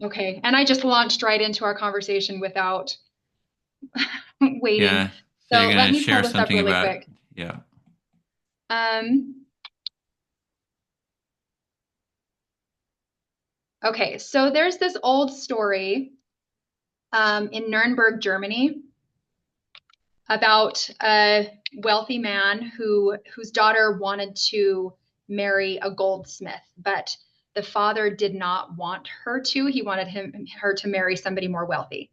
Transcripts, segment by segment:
Okay. And I just launched right into our conversation without waiting. Yeah. So you're So let gonna me pull share this up something really about, quick. yeah. Um, okay. So there's this old story in Nuremberg, Germany, about a wealthy man whose daughter wanted to marry a goldsmith, but the father did not want her to. He wanted her to marry somebody more wealthy.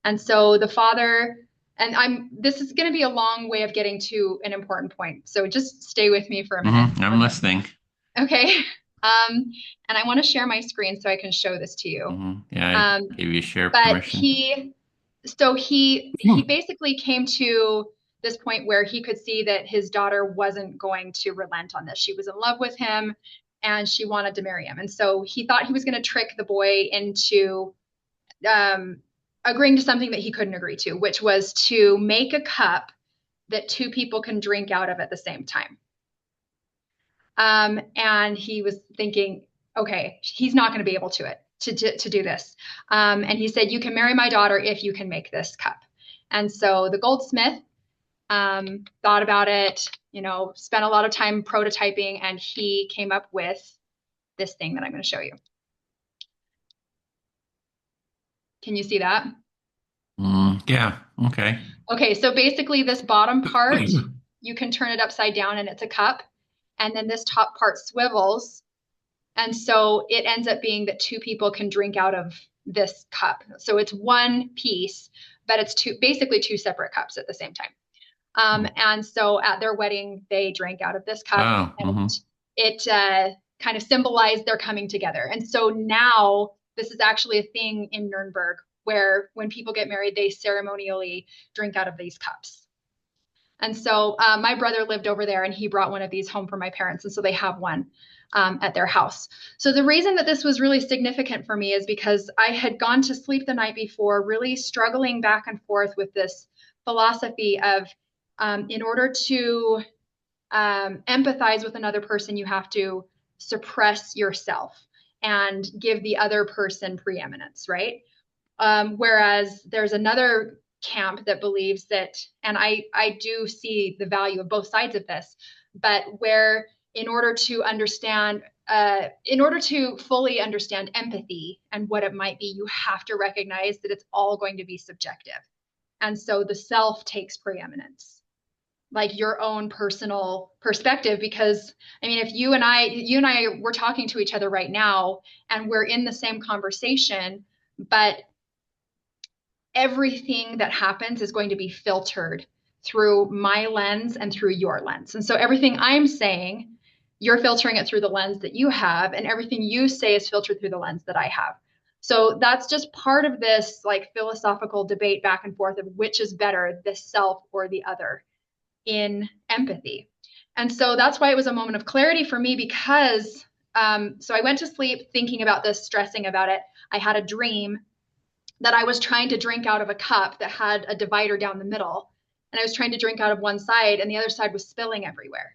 And so the father, and I'm this is going to be a long way of getting to an important point. So just stay with me for a minute. I'm listening. Okay. Um, and I want to share my screen so I can show this to you. Yeah, I Um, gave you share but permission. he basically came to this point where he could see that his daughter wasn't going to relent on this. She was in love with him and she wanted to marry him. And so he thought he was going to trick the boy into um, agreeing to something that he couldn't agree to, which was to make a cup that two people can drink out of at the same time. And he was thinking, okay, he's not going to be able to do this. And he said, you can marry my daughter if you can make this cup. And so the goldsmith thought about it, spent a lot of time prototyping, and he came up with this thing that I'm going to show you. Can you see that? Yeah, okay. Okay, so basically this bottom part, you can turn it upside down and it's a cup. And then this top part swivels. And so it ends up being that two people can drink out of this cup. So it's one piece, but it's basically two separate cups at the same time. And so at their wedding, they drank out of this cup, Wow. and it kind of symbolized their coming together. And so now this is actually a thing in Nuremberg where when people get married, they ceremonially drink out of these cups. And so my brother lived over there and he brought one of these home for my parents. And so they have one at their house. So the reason that this was really significant for me is because I had gone to sleep the night before, really struggling back and forth with this philosophy of in order to empathize with another person, you have to suppress yourself and give the other person preeminence, right? Whereas there's another camp that believes that, and I do see the value of both sides of this, but where in order to fully understand empathy and what it might be, you have to recognize that it's all going to be subjective. And so the self takes preeminence, like your own personal perspective. Because I mean, if you and I we're talking to each other right now and we're in the same conversation, but everything that happens is going to be filtered through my lens and through your lens. And so everything I'm saying, you're filtering it through the lens that you have, and everything you say is filtered through the lens that I have. So that's just part of this like philosophical debate back and forth of which is better, the self or the other in empathy. And so that's why it was a moment of clarity for me because so I went to sleep thinking about this, stressing about it. I had a dream that I was trying to drink out of a cup that had a divider down the middle. And I was trying to drink out of one side, and the other side was spilling everywhere.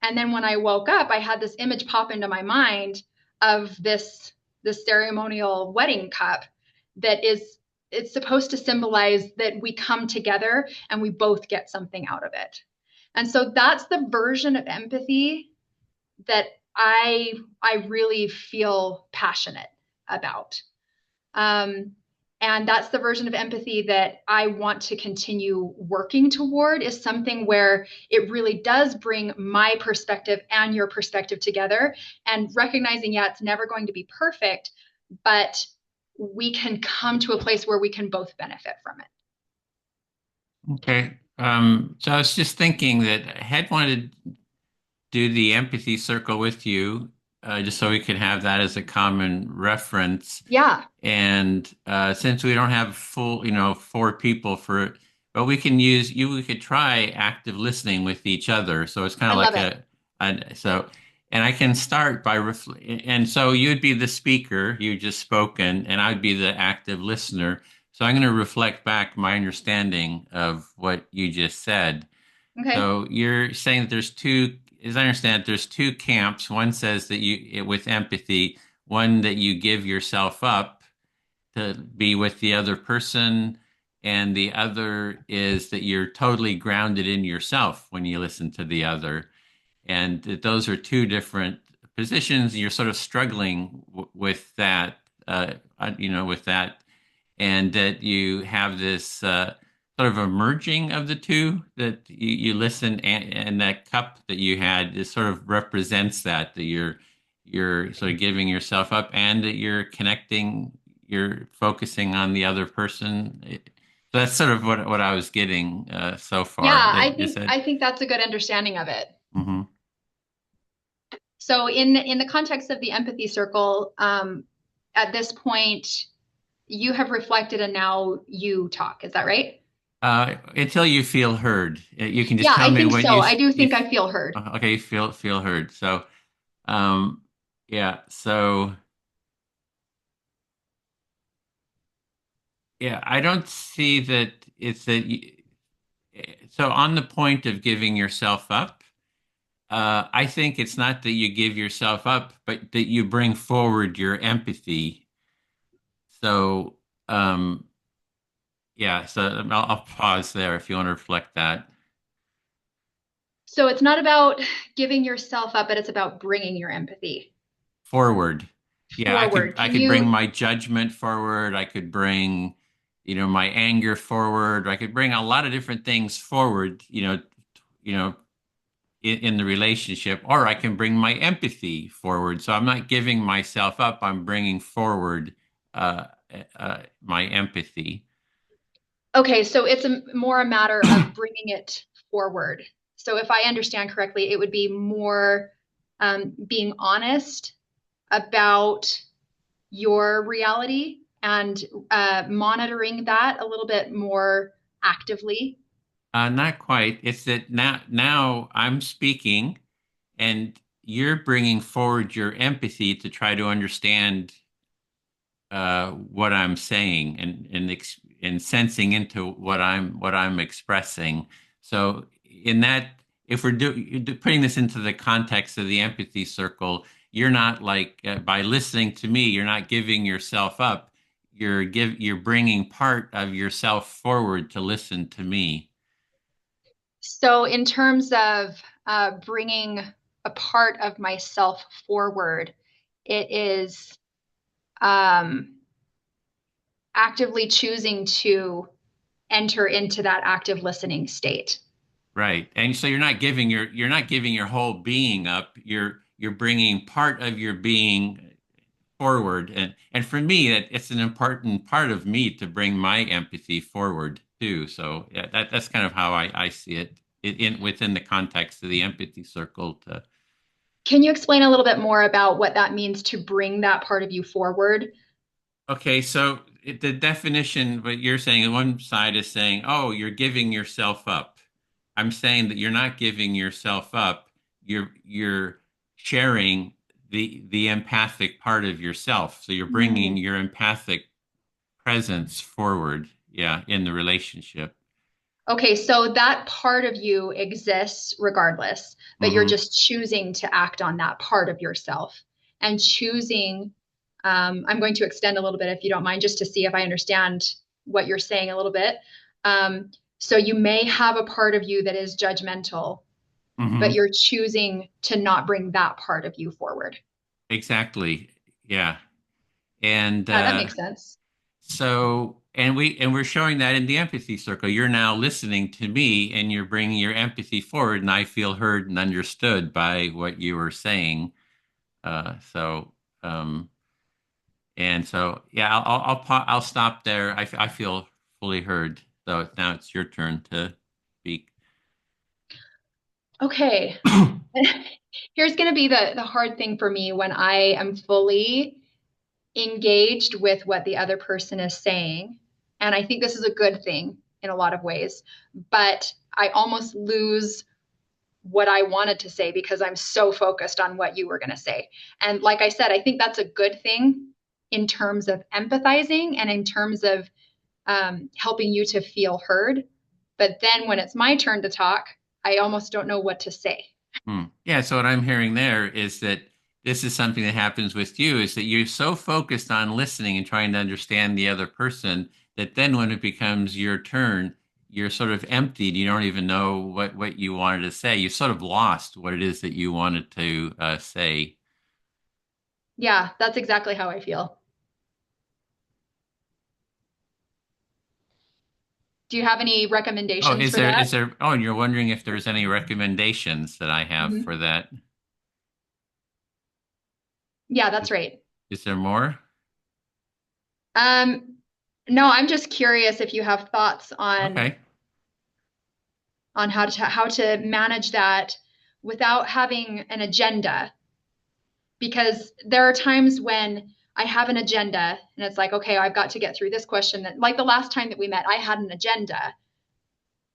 And then when I woke up, I had this image pop into my mind of this ceremonial wedding cup that is it's supposed to symbolize that we come together and we both get something out of it. And so that's the version of empathy that I really feel passionate about. Um, and that's the version of empathy that I want to continue working toward, is something where it really does bring my perspective and your perspective together and recognizing, yeah, it's never going to be perfect, but we can come to a place where we can both benefit from it. Okay. So I was just thinking that I had wanted to do the empathy circle with you, just so we could have that as a common reference. Yeah, And since we don't have full, four people for it, but we can use you. We could try active listening with each other. So it's kind I of love like it. so, and I can start by and so you'd be the speaker, you just spoken, and I'd be the active listener. So I'm going to reflect back my understanding of what you just said. Okay. So you're saying that there's two, as I understand it, there's two camps. One says that with empathy, one that you give yourself up to be with the other person, and the other is that you're totally grounded in yourself when you listen to the other. And that those are two different positions. You're sort of struggling with that, with that, and that you have this sort of a merging of the two, that you listen, and that cup that you had is sort of represents that you're sort of giving yourself up, and that you're connecting, you're focusing on the other person. So that's sort of what I was getting so Yeah, far. Is that? I think that's a good understanding of it. Mm-hmm. So in the context of the empathy circle, at this point, you have reflected and now you talk. Is that right? Until you feel heard. You can just Yeah, tell I me think what so. you I do you think I feel heard. okay, you feel heard. So, um, yeah. So, yeah, I don't see that it's that. So, on the point of giving yourself up, I think it's not that you give yourself up, but that you bring forward your empathy. So, yeah. So I'll pause there if you want to reflect that. So it's not about giving yourself up, but it's about bringing your empathy Forward. Yeah, forward. I Can could bring you? my judgment forward. I could bring, my anger forward. I could bring a lot of different things forward, you know, in the relationship, or I can bring my empathy forward. So I'm not giving myself up. I'm bringing forward uh, my empathy. Okay, so it's more a matter of bringing it forward. So if I understand correctly, it would be more being honest about your reality and monitoring that a little bit more actively. Not quite. It's that now I'm speaking, and you're bringing forward your empathy to try to understand what I'm saying, and sensing into what I'm expressing. So in that, if putting this into the context of the empathy circle, you're not like, by listening to me, you're not giving yourself up. You're bringing part of yourself forward to listen to me. So, in terms of bringing a part of myself forward, it is um, actively choosing to enter into that active listening state. Right. And so you're not giving your whole being up. You're bringing part of your being forward, and for me, it's an important part of me to bring my empathy forward too. So yeah, that's kind of how I see it, in within the context of the empathy circle. To Can you explain a little bit more about what that means to bring that part of you forward? Okay, so the definition, what you're saying, one side is saying, oh, you're giving yourself up. I'm saying that you're not giving yourself up. You're sharing the empathic part of yourself. So you're bringing Mm. your empathic presence forward, yeah, in the relationship. Okay, so that part of you exists regardless, but you're Hmm. just choosing to act on that part of yourself and choosing. I'm going to extend a little bit, if you don't mind, just to see if I understand what you're saying a little bit. So you may have a part of you that is judgmental, but Hmm. you're choosing to not bring that part of you forward. Exactly. Yeah. And Yeah, that makes sense. we're showing that in the empathy circle. You're now listening to me, and you're bringing your empathy forward, and I feel heard and understood by what you were saying. So um, and so yeah, I'll stop there. I feel fully heard. So now it's your turn to speak. Okay. Here's going to be the hard thing for me when I am fully engaged with what the other person is saying. And I think this is a good thing in a lot of ways, but I almost lose what I wanted to say because I'm so focused on what you were going to say. And like I said, I think that's a good thing in terms of empathizing and in terms of helping you to feel heard. But then when it's my turn to talk, I almost don't know what to say. Yeah, so what I'm hearing there is that this is something that happens with you is that you're so focused on listening and trying to understand the other person that then when it becomes your turn, you're sort of emptied. You don't even know what you wanted to say. You sort of lost what it is that you wanted to say. Yeah, that's exactly how I feel. Do you have any Oh, recommendations is for there that? is there oh, and you're wondering if there's any recommendations that I have Mhm. for that. Yeah, that's Is, right. is there more? Um, no, I'm just curious if you have thoughts Okay. on how to manage that without having an agenda. Because there are times when I have an agenda and it's like, okay, I've got to get through this question. That, like the last time that we met, I had an agenda.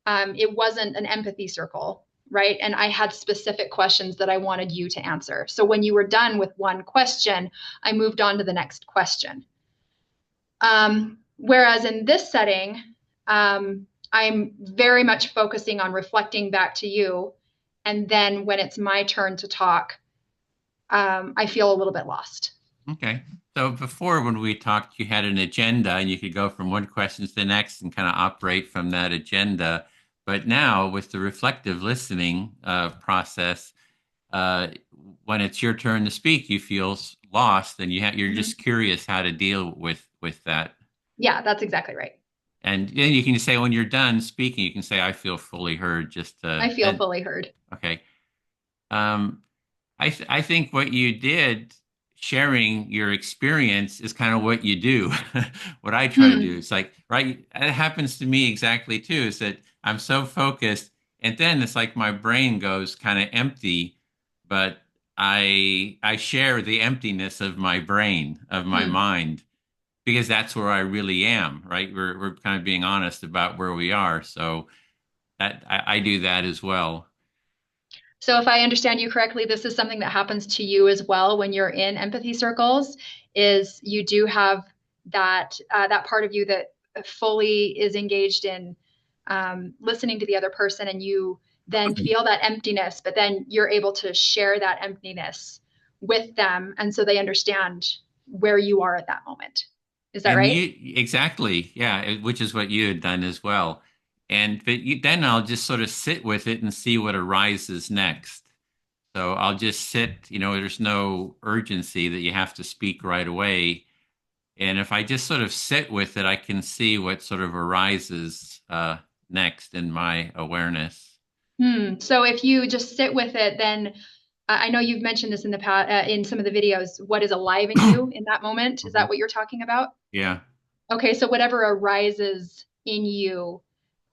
It wasn't an empathy circle, right? And I had specific questions that I wanted you to answer. So when you were done with one question, I moved on to the next question. Whereas in this setting, I'm very much focusing on reflecting back to you. And then when it's my turn to talk, I feel a little bit lost. Okay. So before when we talked, you had an agenda and you could go from one question to the next and kind of operate from that agenda. But now with the reflective listening process, uh, when it's your turn to speak, you feel lost and you're Mm-hmm. just curious how to deal with that. Yeah, that's exactly right. And then you can say when you're done speaking, you can say, "I feel fully heard." Just I feel and fully heard. okay. Um, I think what you did, sharing your experience, is kind of what you do. What I try to do, Hmm. it's like, right, it happens to me exactly too, is that I'm so focused, and then it's like my brain goes kind of empty, but I share the emptiness of my brain, of my Hmm. mind, because that's where I really am, right? We're kind of being honest about where we are. So that I do that as well. So if I understand you correctly, this is something that happens to you as well when you're in empathy circles, is you do have that part of you that fully is engaged in listening to the other person, and you then feel that emptiness, but then you're able to share that emptiness with them, and so they understand where you are at that moment. Is that And right? you exactly, yeah, which is what you had done as well. And but then I'll just sort of sit with it and see what arises next. So I'll just sit, there's no urgency that you have to speak right away. And if I just sort of sit with it, I can see what sort of arises next in my awareness. So if you just sit with it, then I know you've mentioned this in the past in some of the videos. What is alive in you in that moment? Is that Mhm. what you're talking about? Yeah, Okay, so whatever arises in you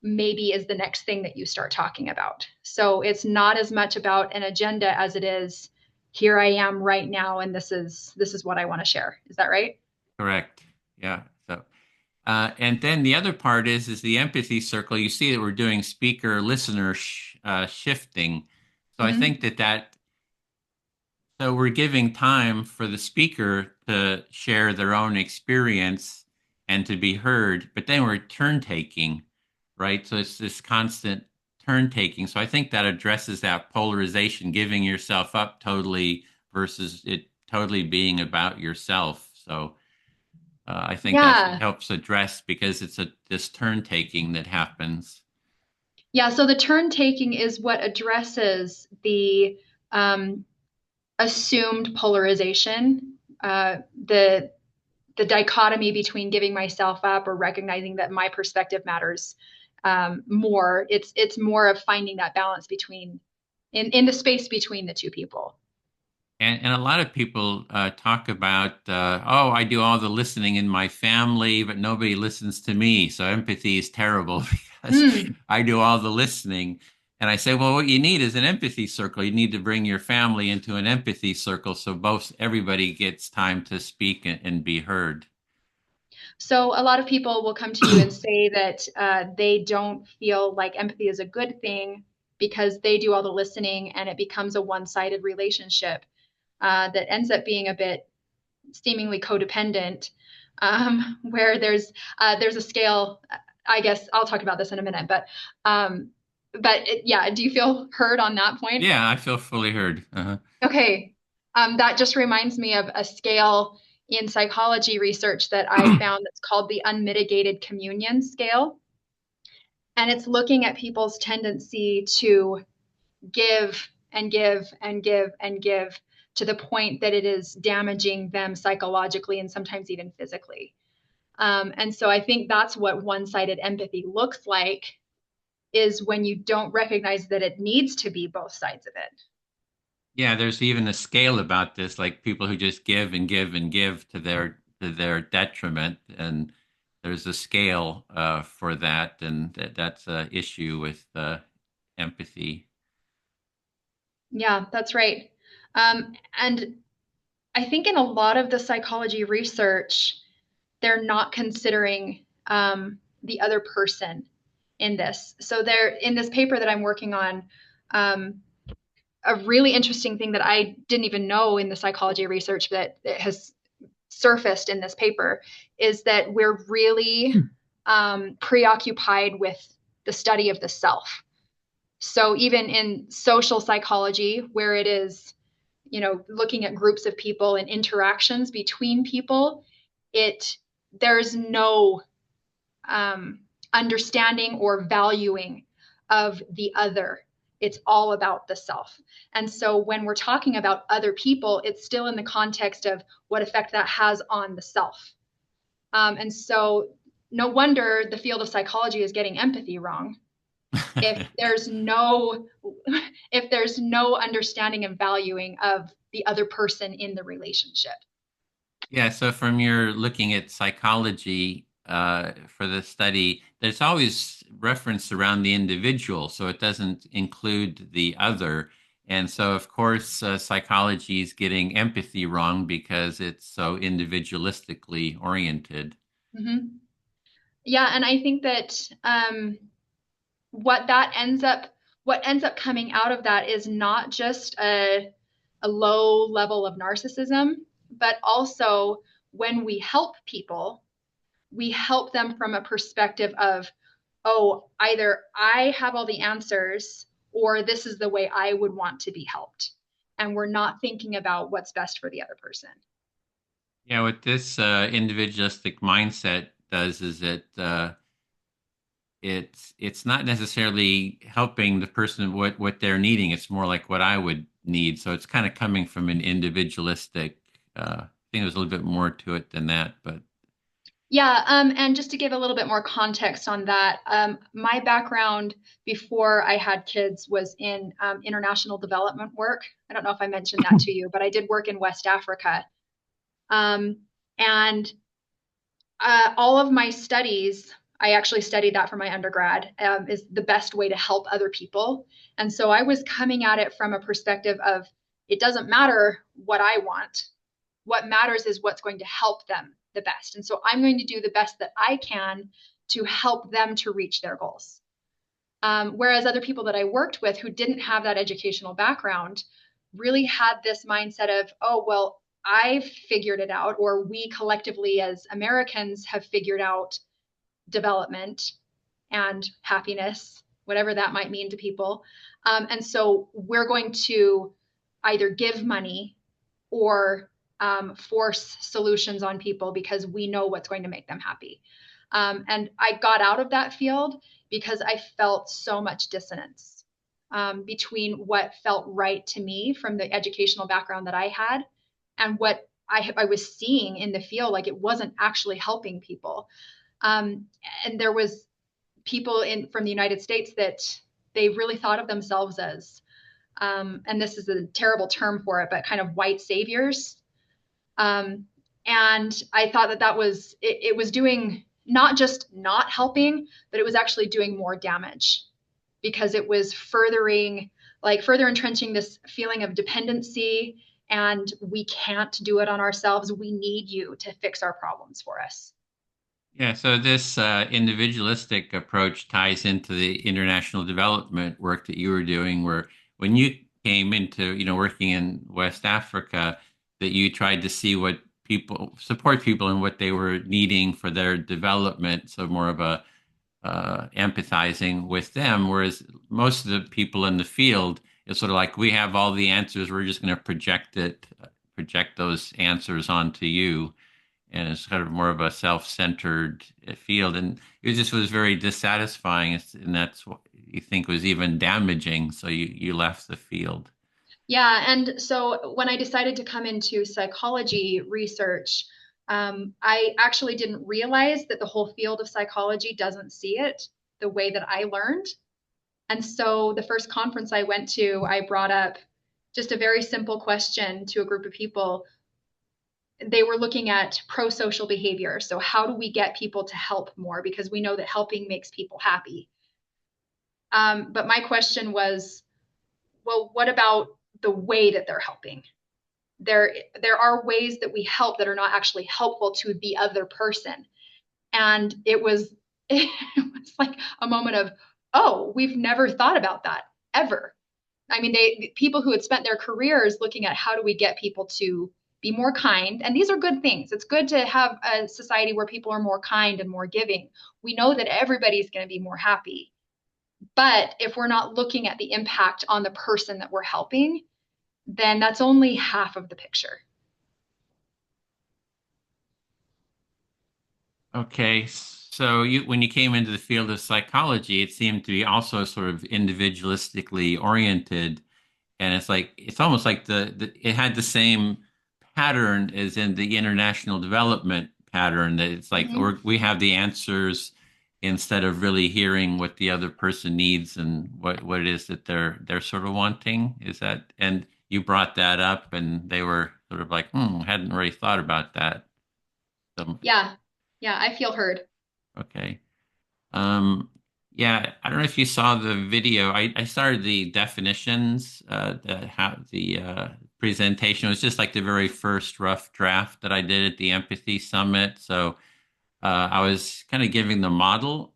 maybe is the next thing that you start talking about. So it's not as much about an agenda as it is here I am right now and this is what I want to share. Is that right? correct. Yeah. So and then the other part is the empathy circle. You see that we're doing speaker listener shifting. So I think Mm-hmm. that so we're giving time for the speaker to share their own experience and to be heard, but then we're turn taking, right? So it's this constant turn taking. So I think that addresses that polarization, giving yourself up totally versus it totally being about yourself. So I think that Yeah. helps address because it's this turn taking that happens. Yeah. So the turn taking is what addresses the um, assumed polarization, the dichotomy between giving myself up or recognizing that my perspective matters more. It's more of finding that balance between in the space between the two people. And a lot of people talk about, oh, I do all the listening in my family, but nobody listens to me. So empathy is terrible because Mm. I do all the listening. And I say, well, what you need is an empathy circle. You need to bring your family into an empathy circle so both everybody gets time to speak and be heard. So a lot of people will come to you and say that they don't feel like empathy is a good thing because they do all the listening and it becomes a one-sided relationship that ends up being a bit seemingly codependent, where there's a scale. I guess I'll talk about this in a minute, um, but yeah, do you feel heard on that point? Yeah, I feel fully heard. Uh-huh. Okay. That just reminds me of a scale in psychology research that I found that's called the unmitigated communion scale. And it's looking at people's tendency to give and give and give and give to the point that it is damaging them psychologically and sometimes even physically. And so I think that's what one-sided empathy looks like, is when you don't recognize that it needs to be both sides of it. Yeah, there's even a scale about this, like people who just give and give and give to their detriment, and there's a scale for that, and that's an issue with empathy. Yeah, that's right. And I think in a lot of the psychology research, they're not considering the other person in this. So there, in this paper that I'm working on, um, a really interesting thing that I didn't even know in the psychology research that it has surfaced in this paper is that we're really preoccupied with the study of the self. So even in social psychology, where it is, looking at groups of people and interactions between people, it there's no understanding or valuing of the other. It's all about the self. And so when we're talking about other people, it's still in the context of what effect that has on the self. And so no wonder the field of psychology is getting empathy wrong. If there's no if there's no understanding and valuing of the other person in the relationship. Yeah, so from your looking at psychology for the study, there's always reference around the individual, so it doesn't include the other. And so, of course, psychology is getting empathy wrong because it's so individualistically oriented. Mm-hmm. Yeah, and I think that what that ends up what ends up coming out of that is not just a low level of narcissism, but also when we help people, we help them from a perspective of, oh, either I have all the answers or this is the way I would want to be helped. And we're not thinking about what's best for the other person. Yeah, what this individualistic mindset does is it's not necessarily helping the person what they're needing. It's more like what I would need. So it's kind of coming from an individualistic. I think there's a little bit more to it than that, but Yeah, and just to give a little bit more context on that, my background before I had kids was in international development work. I don't know if I mentioned that to you, but I did work in West Africa. And all of my studies, I actually studied that for my undergrad, is the best way to help other people. And so I was coming at it from a perspective of it doesn't matter what I want. What matters is what's going to help them the best. And so I'm going to do the best that I can to help them to reach their goals. Whereas other people that I worked with who didn't have that educational background really had this mindset of, oh, well, I've figured it out, or we collectively as Americans have figured out development and happiness, whatever that might mean to people. And so we're going to either give money or force solutions on people because we know what's going to make them happy. And I got out of that field because I felt so much dissonance between what felt right to me from the educational background that I had and what I was seeing in the field. Like, it wasn't actually helping people. And there was people from the United States that they really thought of themselves as, and this is a terrible term for it, but kind of white saviors. And I thought that it was doing not just not helping, but it was actually doing more damage because it was further entrenching this feeling of dependency, and we can't do it on ourselves. We need you to fix our problems for us. yeah. So this individualistic approach ties into the international development work that you were doing, where when you came into working in West Africa, that you tried to see what people support people and what they were needing for their development. So more of a empathizing with them, whereas most of the people in the field, it's sort of like we have all the answers. We're just going to project it project those answers onto you, and it's kind of more of a self-centered field, and it just was very dissatisfying, and that's what you think was even damaging. So you left the field. Yeah, and so when I decided to come into psychology research, I actually didn't realize that the whole field of psychology doesn't see it the way that I learned. And so the first conference I went to, I brought up just a very simple question to a group of people. They were looking at pro-social behavior. So how do we get people to help more? Because we know that helping makes people happy. But my question was, well, what about the way that they're helping? There are ways that we help that are not actually helpful to the other person. And it was like a moment of, oh, we've never thought about that ever. I mean, people who had spent their careers looking at how do we get people to be more kind, and these are good things. It's good to have a society where people are more kind and more giving. We know that everybody's going to be more happy. But if we're not looking at the impact on the person that we're helping, then that's only half of the picture. Okay, so when you came into the field of psychology, it seemed to be also sort of individualistically oriented, and it's like it's almost like it had the same pattern as in the international development pattern, that it's like Mm-hmm. we have the answers instead of really hearing what the other person needs and what it is that they're sort of wanting. Is that, and you brought that up, and they were sort of like, hadn't really thought about that. So, Yeah. Yeah, I feel heard. okay. Um, yeah, I don't know if you saw the video. I started the definitions, the presentation. It was just like the very first rough draft that I did at the Empathy Summit. So I was kind of giving the model,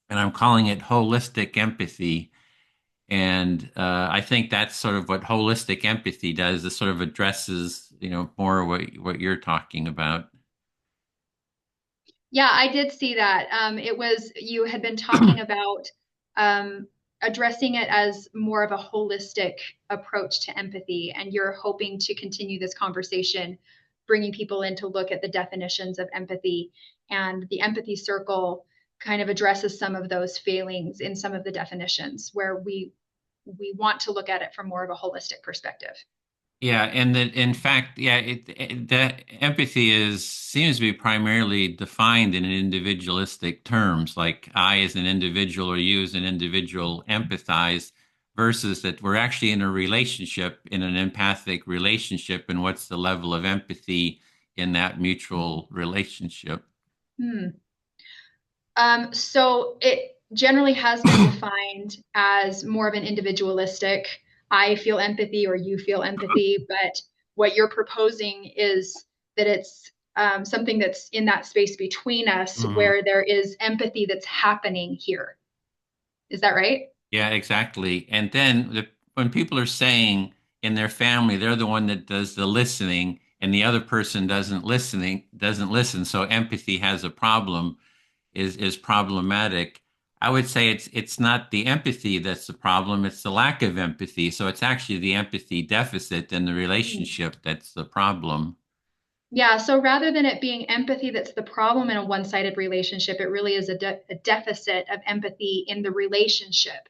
and I'm calling it holistic empathy. And I think that's sort of what holistic empathy does. It sort of addresses, more what you're talking about. Yeah, I did see that. It was, you had been talking about um, addressing it as more of a holistic approach to empathy, and you're hoping to continue this conversation, bringing people in to look at the definitions of empathy. And the empathy circle kind of addresses some of those failings in some of the definitions where we want to look at it from more of a holistic perspective. Yeah, and that in fact, yeah, that empathy is seems to be primarily defined in individualistic terms, like I as an individual or you as an individual empathize, versus that we're actually in a relationship, in an empathic relationship, and what's the level of empathy in that mutual relationship. Hmm. So it generally has been defined as more of an individualistic, I feel empathy or you feel empathy, but what you're proposing is that it's something that's in that space between us Mhm. where there is empathy that's happening here. Is that right? Yeah, exactly. And then when people are saying in their family, they're the one that does the listening, and the other person doesn't listen. So empathy has a problem, is problematic. I would say it's not the empathy that's the problem, it's the lack of empathy. So it's actually the empathy deficit in the Hmm. relationship that's the problem. Yeah, so rather than it being empathy that's the problem in a one-sided relationship, it really is a deficit of empathy in the relationship.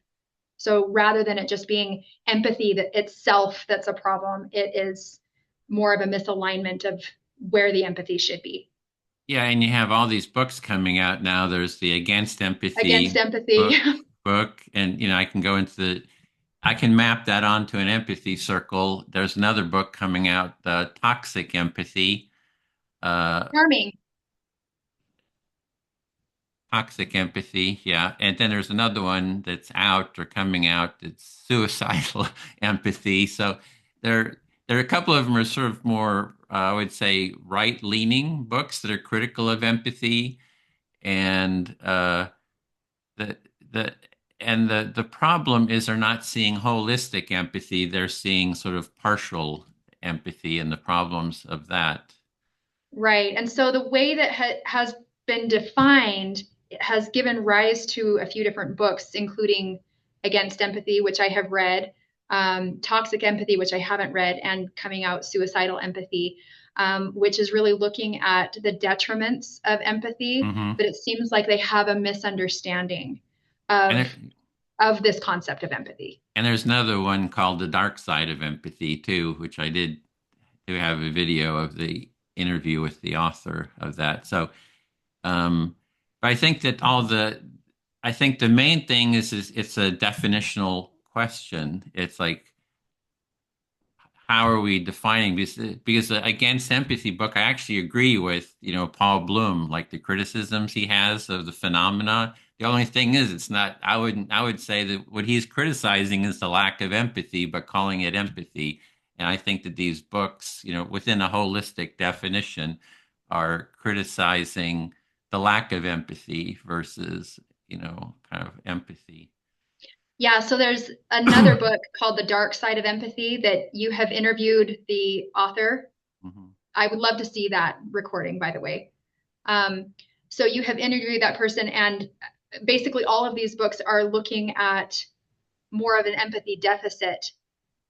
So rather than it just being empathy that itself that's a problem, it is more of a misalignment of where the empathy should be. Yeah, and you have all these books coming out now. There's the Against Against Empathy empathy. book book, and I can go into I can map that onto an empathy circle. There's another book coming out, Toxic Empathy. Uh, Charming. Toxic Empathy, yeah. And then there's another one that's out or coming out. It's Suicidal Empathy. So there are a couple of them are sort of more, I would say, right-leaning books that are critical of empathy, and the the the problem is they're not seeing holistic empathy. They're seeing sort of partial empathy and the problems of that. Right. And so the way that has been defined has given rise to a few different books, including Against Empathy, which I have read. Toxic Empathy, which I haven't read, and coming out Suicidal Empathy, which is really looking at the detriments of empathy. Hmm. But it seems like they have a misunderstanding And of there, of this concept of empathy. and there's another one called The Dark Side of Empathy too, which I did do have a video of the interview with the author of that. So, but I think that I think the main thing is it's a definitional question. It's like, how are we defining because the Against Empathy book, I actually agree with, Paul Bloom, like the criticisms he has of the phenomena. The only thing is, it's not, I would say that what he's criticizing is the lack of empathy, but calling it empathy. And I think that these books, within a holistic definition, are criticizing the lack of empathy versus, kind of empathy. Yeah, so there's another book called The Dark Side of Empathy that you have interviewed the author. Mhm. I would love to see that recording, by the way. Um, so you have interviewed that person, and basically all of these books are looking at more of an empathy deficit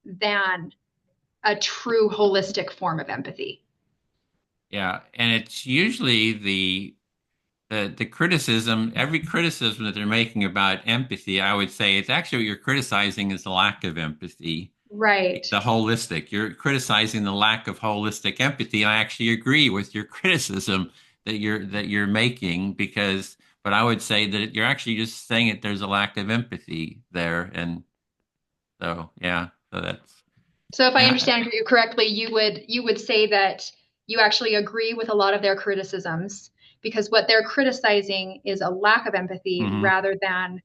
than a true holistic form of empathy. Yeah, and it's usually the criticism, every criticism that they're making about empathy, I would say it's actually what you're criticizing is the lack of empathy, Right. the holistic. You're criticizing the lack of holistic empathy. And I actually agree with your criticism that you're making because, but I would say that you're actually just saying that there's a lack of empathy there, and so yeah, so that's So if I and understand you correctly, you would say that you actually agree with a lot of their criticisms because what they're criticizing is a lack of empathy mhm. rather than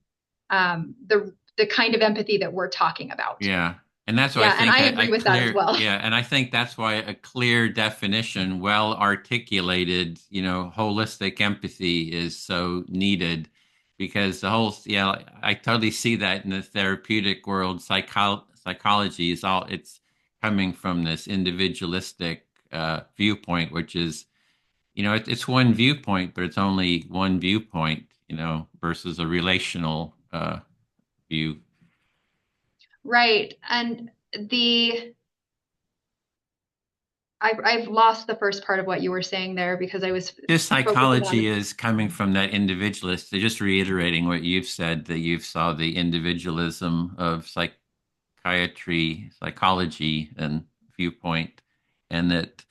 the kind of empathy that we're talking about. Yeah. And that's why I Yeah, and think I agree with that as well. and I think that's why a clear definition, well articulated, holistic empathy is so needed because I totally see that in the therapeutic world. Psychology is it's coming from this individualistic viewpoint, which is, it's one viewpoint, but it's only one viewpoint, versus a relational view. Right. And the I've lost the first part of what you were saying there because I was Just focusing on psychology the is coming from that individualist. They're just reiterating what you've said, that you saw the individualism of psychiatry, psychology, and viewpoint, and that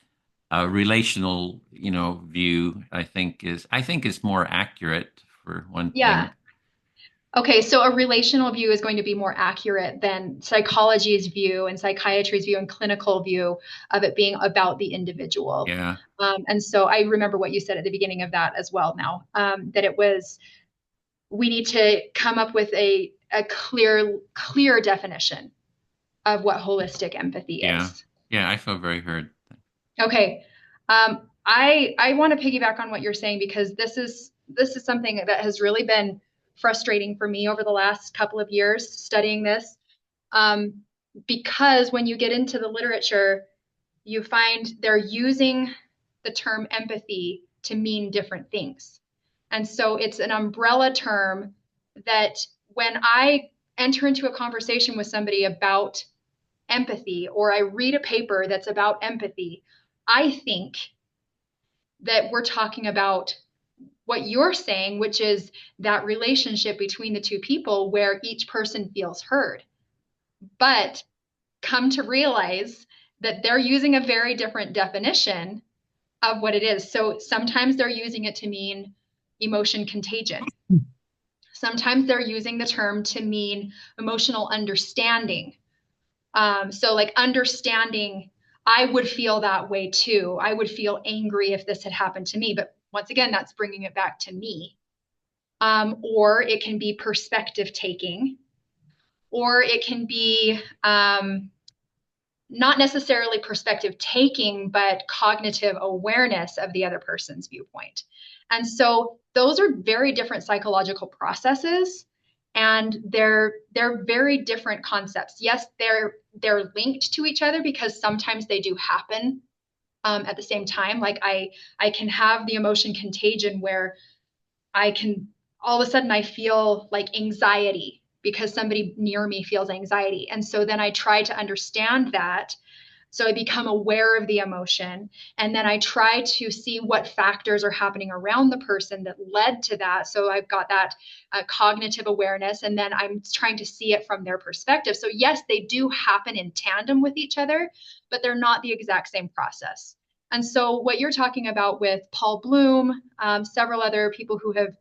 a relational, view. I think is more accurate for one yeah. thing. Okay, so a relational view is going to be more accurate than psychology's view and psychiatry's view and clinical view of it being about the individual. Yeah, And so I remember what you said at the beginning of that as well now, that it was we need to come up with a clear definition of what holistic empathy yeah, is. yeah. I feel very heard. Okay. I want to piggyback on what you're saying because this is something that has really been frustrating for me over the last couple of years studying this. Um, because when you get into the literature, you find they're using the term empathy to mean different things. And so it's an umbrella term that when I enter into a conversation with somebody about empathy or I read a paper that's about empathy, I think that we're talking about what you're saying, which is that relationship between the two people where each person feels heard. But come to realize that they're using a very different definition of what it is. So sometimes they're using it to mean emotion contagion. Sometimes they're using the term to mean emotional understanding. So, like understanding, I would feel that way too. I would feel angry if this had happened to me. But once again, that's bringing it back to me. Or it can be perspective taking, or it can be not necessarily perspective taking, but cognitive awareness of the other person's viewpoint. And so those are very different psychological processes and they're very different concepts. Yes, they're linked to each other because sometimes they do happen at the same time. Like I can have the emotion contagion where I can all of a sudden I feel like anxiety because somebody near me feels anxiety. And so then I try to understand that. So I become aware of the emotion. And then I try to see what factors are happening around the person that led to that. So I've got that cognitive awareness. And then I'm trying to see it from their perspective. So, yes, they do happen in tandem with each other, but they're not the exact same process. And so, what you're talking about with Paul Bloom, several other people who have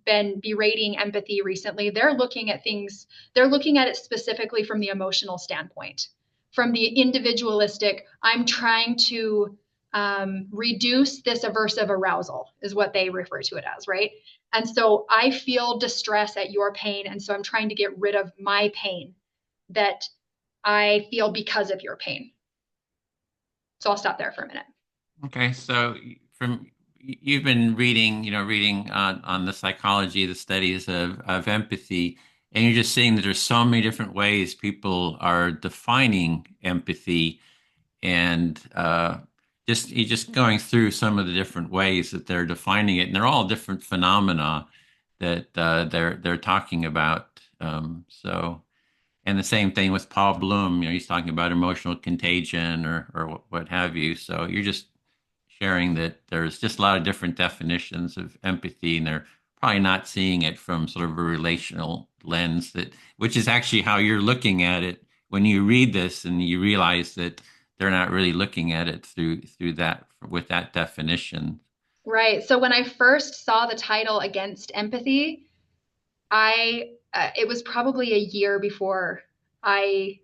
been berating empathy recently, they're looking at things, they're looking at it specifically from the emotional standpoint, from the individualistic. I'm trying to reduce this aversive arousal, is what they refer to it as, right? And so I feel distress at your pain. And so I'm trying to get rid of my pain that I feel because of your pain. So I'll stop there for a minute. Okay, so from you've been reading, reading on the psychology, the studies of empathy, and you're just seeing that there's so many different ways people are defining empathy, and you're just going through some of the different ways that they're defining it, and they're all different phenomena that they're talking about. And the same thing with Paul Bloom, he's talking about emotional contagion or what have you. So you're just sharing that there's just a lot of different definitions of empathy, and they're probably not seeing it from sort of a relational lens, which is actually how you're looking at it when you read this, and you realize that they're not really looking at it through that with that definition. Right. So when I first saw the title Against Empathy, I it was probably a year before I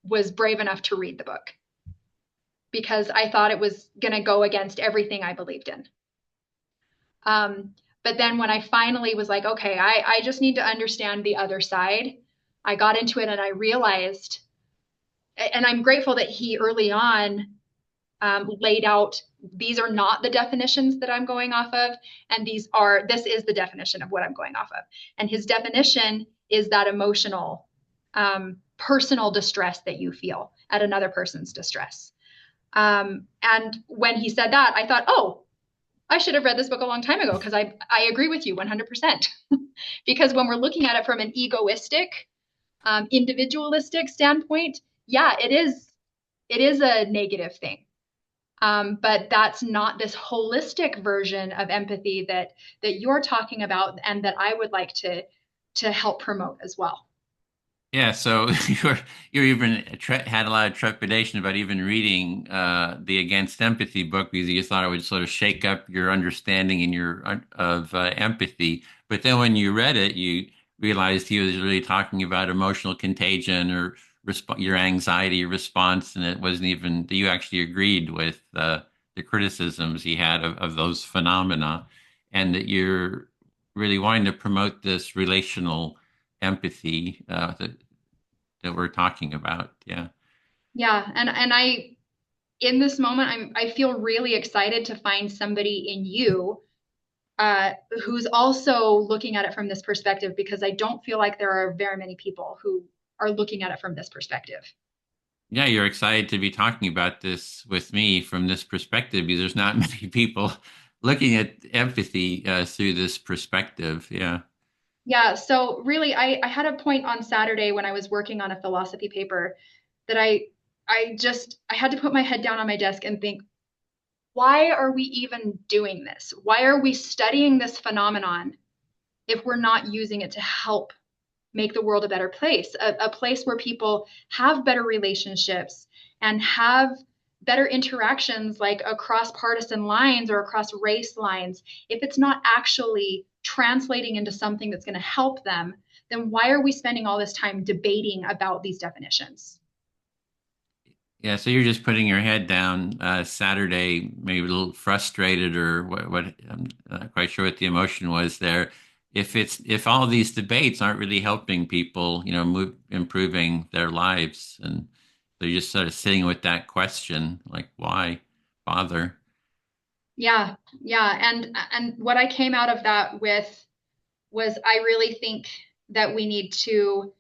was brave enough to read the book, because I thought it was going to go against everything I believed in. But then when I finally was like, okay, I just need to understand the other side, I got into it and I realized, and I'm grateful that he early on laid out, these are not the definitions that I'm going off of, and this is the definition of what I'm going off of. And his definition is that emotional, personal distress that you feel at another person's distress. And when he said that, I thought, oh, I should have read this book a long time ago, because I agree with you 100%. Because when we're looking at it from an egoistic, individualistic standpoint, yeah, it is a negative thing. But that's not this holistic version of empathy that you're talking about, and that I would like to help promote as well. Yeah, so you're even had a lot of trepidation about even reading the Against Empathy book, because you thought it would sort of shake up your understanding and your of empathy. But then when you read it, you realized he was really talking about emotional contagion or your anxiety response, and it wasn't even that you actually agreed with the criticisms he had of those phenomena, and that you're really wanting to promote this relational empathy that we're talking about. Yeah. Yeah, and I in this moment I feel really excited to find somebody in you who's also looking at it from this perspective, because I don't feel like there are very many people who are looking at it from this perspective. Yeah, you're excited to be talking about this with me from this perspective, because there's not many people looking at empathy through this perspective. Yeah. Yeah, so really I had a point on Saturday when I was working on a philosophy paper that I had to put my head down on my desk and think, why are we even doing this? Why are we studying this phenomenon if we're not using it to help make the world a better place, a place where people have better relationships and have better interactions, like across partisan lines or across race lines? If it's not actually translating into something that's going to help them, then why are we spending all this time debating about these definitions? Yeah, so you're just putting your head down Saturday, maybe a little frustrated, or what I'm not quite sure what the emotion was there. If all of these debates aren't really helping people, improving their lives, and they're just sort of sitting with that question, like, why bother? Yeah, yeah. And what I came out of that with was, I really think that we need to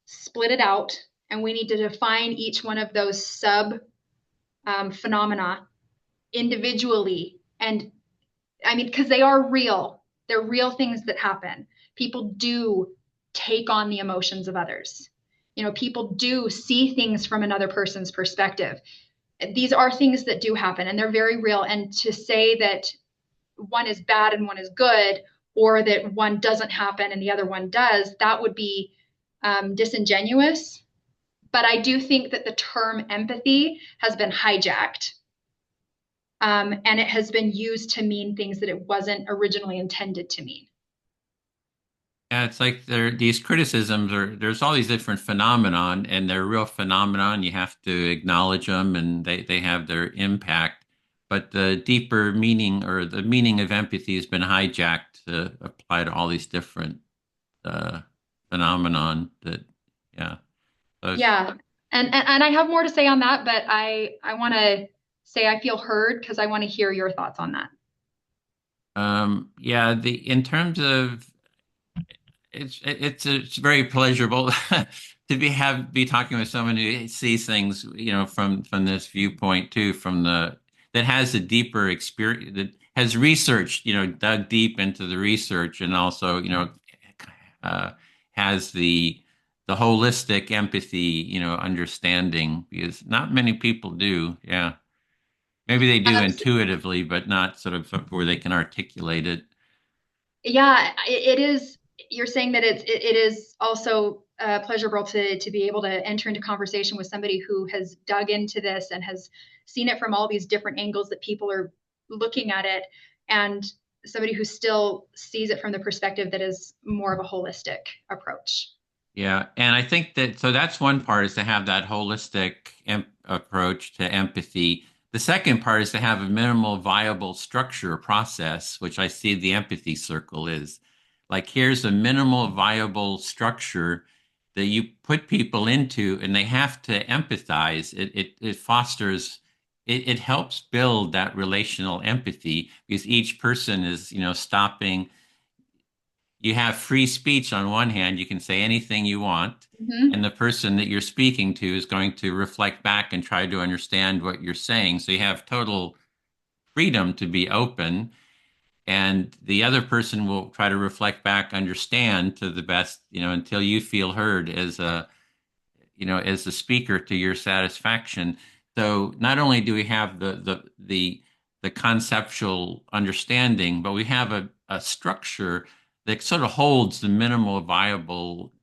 split it out, and we need to define each one of those sub phenomena individually. And I mean, because they are real, they're real things that happen. People do take on the emotions of others. People do see things from another person's perspective. These are things that do happen and they're very real. And to say that one is bad and one is good, or that one doesn't happen and the other one does, that would be disingenuous. But I do think that the term empathy has been hijacked, and it has been used to mean things that it wasn't originally intended to mean. Yeah, it's like these criticisms there's all these different phenomenon and they're real phenomenon. You have to acknowledge them and they have their impact. But the deeper meaning or the meaning of empathy has been hijacked to apply to all these different uh, phenomenon that, yeah. So Yeah. And I have more to say on that, but I want to say I feel heard because I want to hear your thoughts on that. yeah, in terms of it's very pleasurable to be talking with someone who sees things, from this viewpoint too, from the that has a deeper experience, that has researched, dug deep into the research, and also, uh, has the holistic empathy, understanding, because not many people do. Yeah, maybe they do Um, intuitively, but not sort of where they can articulate it. yeah, it is. You're saying that it is also pleasurable to be able to enter into conversation with somebody who has dug into this and has seen it from all these different angles that people are looking at it, and somebody who still sees it from the perspective that is more of a holistic approach. Yeah, and I think that so that's one part, is to have that holistic approach to empathy. The second part is to have a minimal viable structure or process, which I see the empathy circle is. Like, here's a minimal viable structure that you put people into, and they have to empathize. It fosters, it helps build that relational empathy, because each person is, stopping. You have free speech on one hand, you can say anything you want, and Mm-hmm. the person that you're speaking to is going to reflect back and try to understand what you're saying. So you have total freedom to be open, and the other person will try to reflect back, understand to the best, until you feel heard as a speaker to your satisfaction. So not only do we have the conceptual understanding, but we have a structure that sort of holds the minimal viable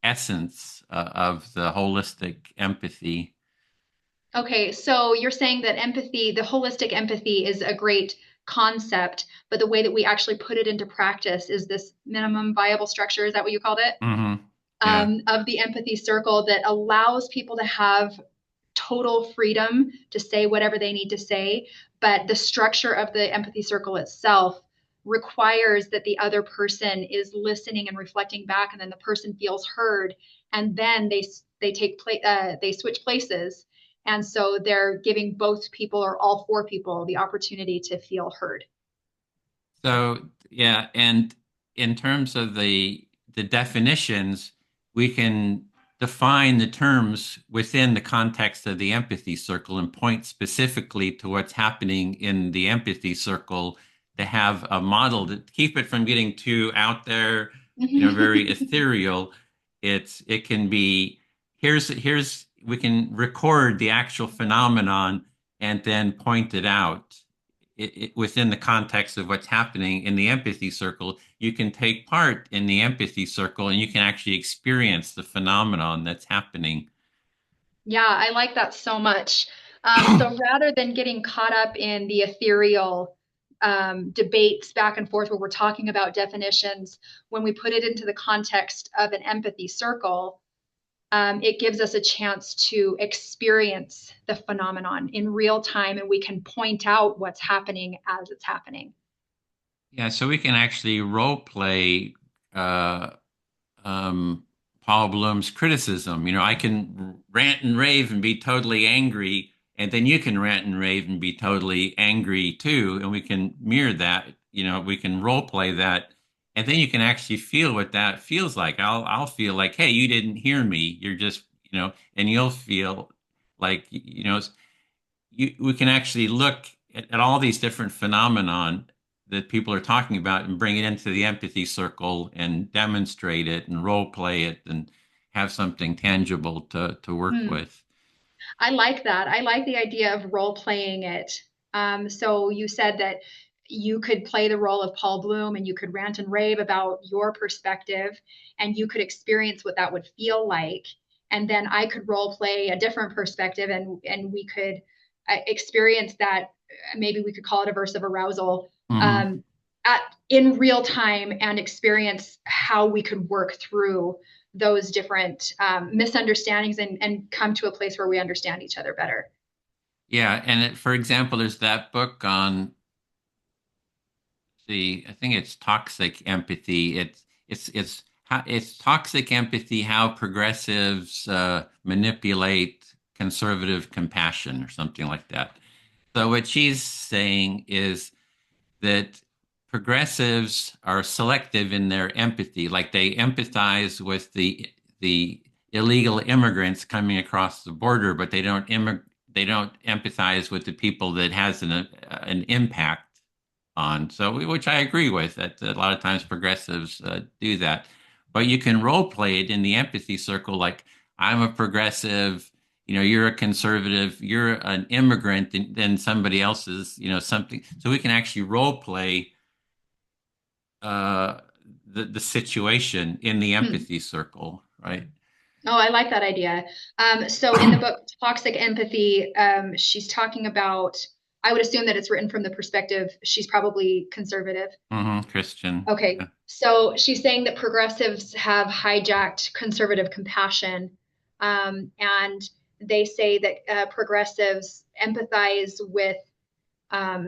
essence of the holistic empathy. Okay, so you're saying that empathy, the holistic empathy, is a great concept, but the way that we actually put it into practice is this minimum viable structure. Is that what you called it? Yeah. Of the empathy circle that allows people to have total freedom to say whatever they need to say, but the structure of the empathy circle itself requires that the other person is listening and reflecting back, and then the person feels heard, and then they switch places, and so they're giving both people or all four people the opportunity to feel heard. So yeah, and in terms of the definitions, we can define the terms within the context of the empathy circle and point specifically to what's happening in the empathy circle, to have a model to keep it from getting too out there, very ethereal. It can be, here's we can record the actual phenomenon and then point it out within the context of what's happening in the empathy circle. You can take part in the empathy circle and you can actually experience the phenomenon that's happening. Yeah, I like that so much. So rather than getting caught up in the ethereal debates back and forth where we're talking about definitions, when we put it into the context of an empathy circle, it gives us a chance to experience the phenomenon in real time and we can point out what's happening as it's happening. Yeah, so we can actually role play uh, um, Paul Bloom's criticism. I can rant and rave and be totally angry, and then you can rant and rave and be totally angry too, and we can mirror that. We can role play that, and then you can actually feel what that feels like. I'll feel like, hey, you didn't hear me. You're just, and you'll feel like, we can actually look at all these different phenomenon that people are talking about and bring it into the empathy circle and demonstrate it and role play it and have something tangible to work Hmm. with. I like that. I like the idea of role playing it. So you said that you could play the role of Paul Bloom and you could rant and rave about your perspective and you could experience what that would feel like. And then I could role play a different perspective and we could experience that. Maybe we could call it aversive arousal Hmm. um, at in real time and experience how we could work through those different misunderstandings and come to a place where we understand each other better. Yeah, and for example, there's that book on I think it's toxic empathy. It's toxic empathy, how progressives manipulate conservative compassion or something like that. So what she's saying is that progressives are selective in their empathy, like they empathize with the illegal immigrants coming across the border, but they don't empathize with the people that has an impact on. So, which I agree with, that a lot of times progressives do that. But you can role play it in the empathy circle, like I'm a progressive, you're a conservative, you're an immigrant, and then somebody else is, something. So we can actually role play uh, the situation in the Hmm. empathy circle, right? Oh, I like that idea. So in the book Toxic Empathy, she's talking about, I would assume that it's written from the perspective, she's probably conservative. Christian. Okay. Yeah. So she's saying that progressives have hijacked conservative compassion. And they say that progressives empathize with,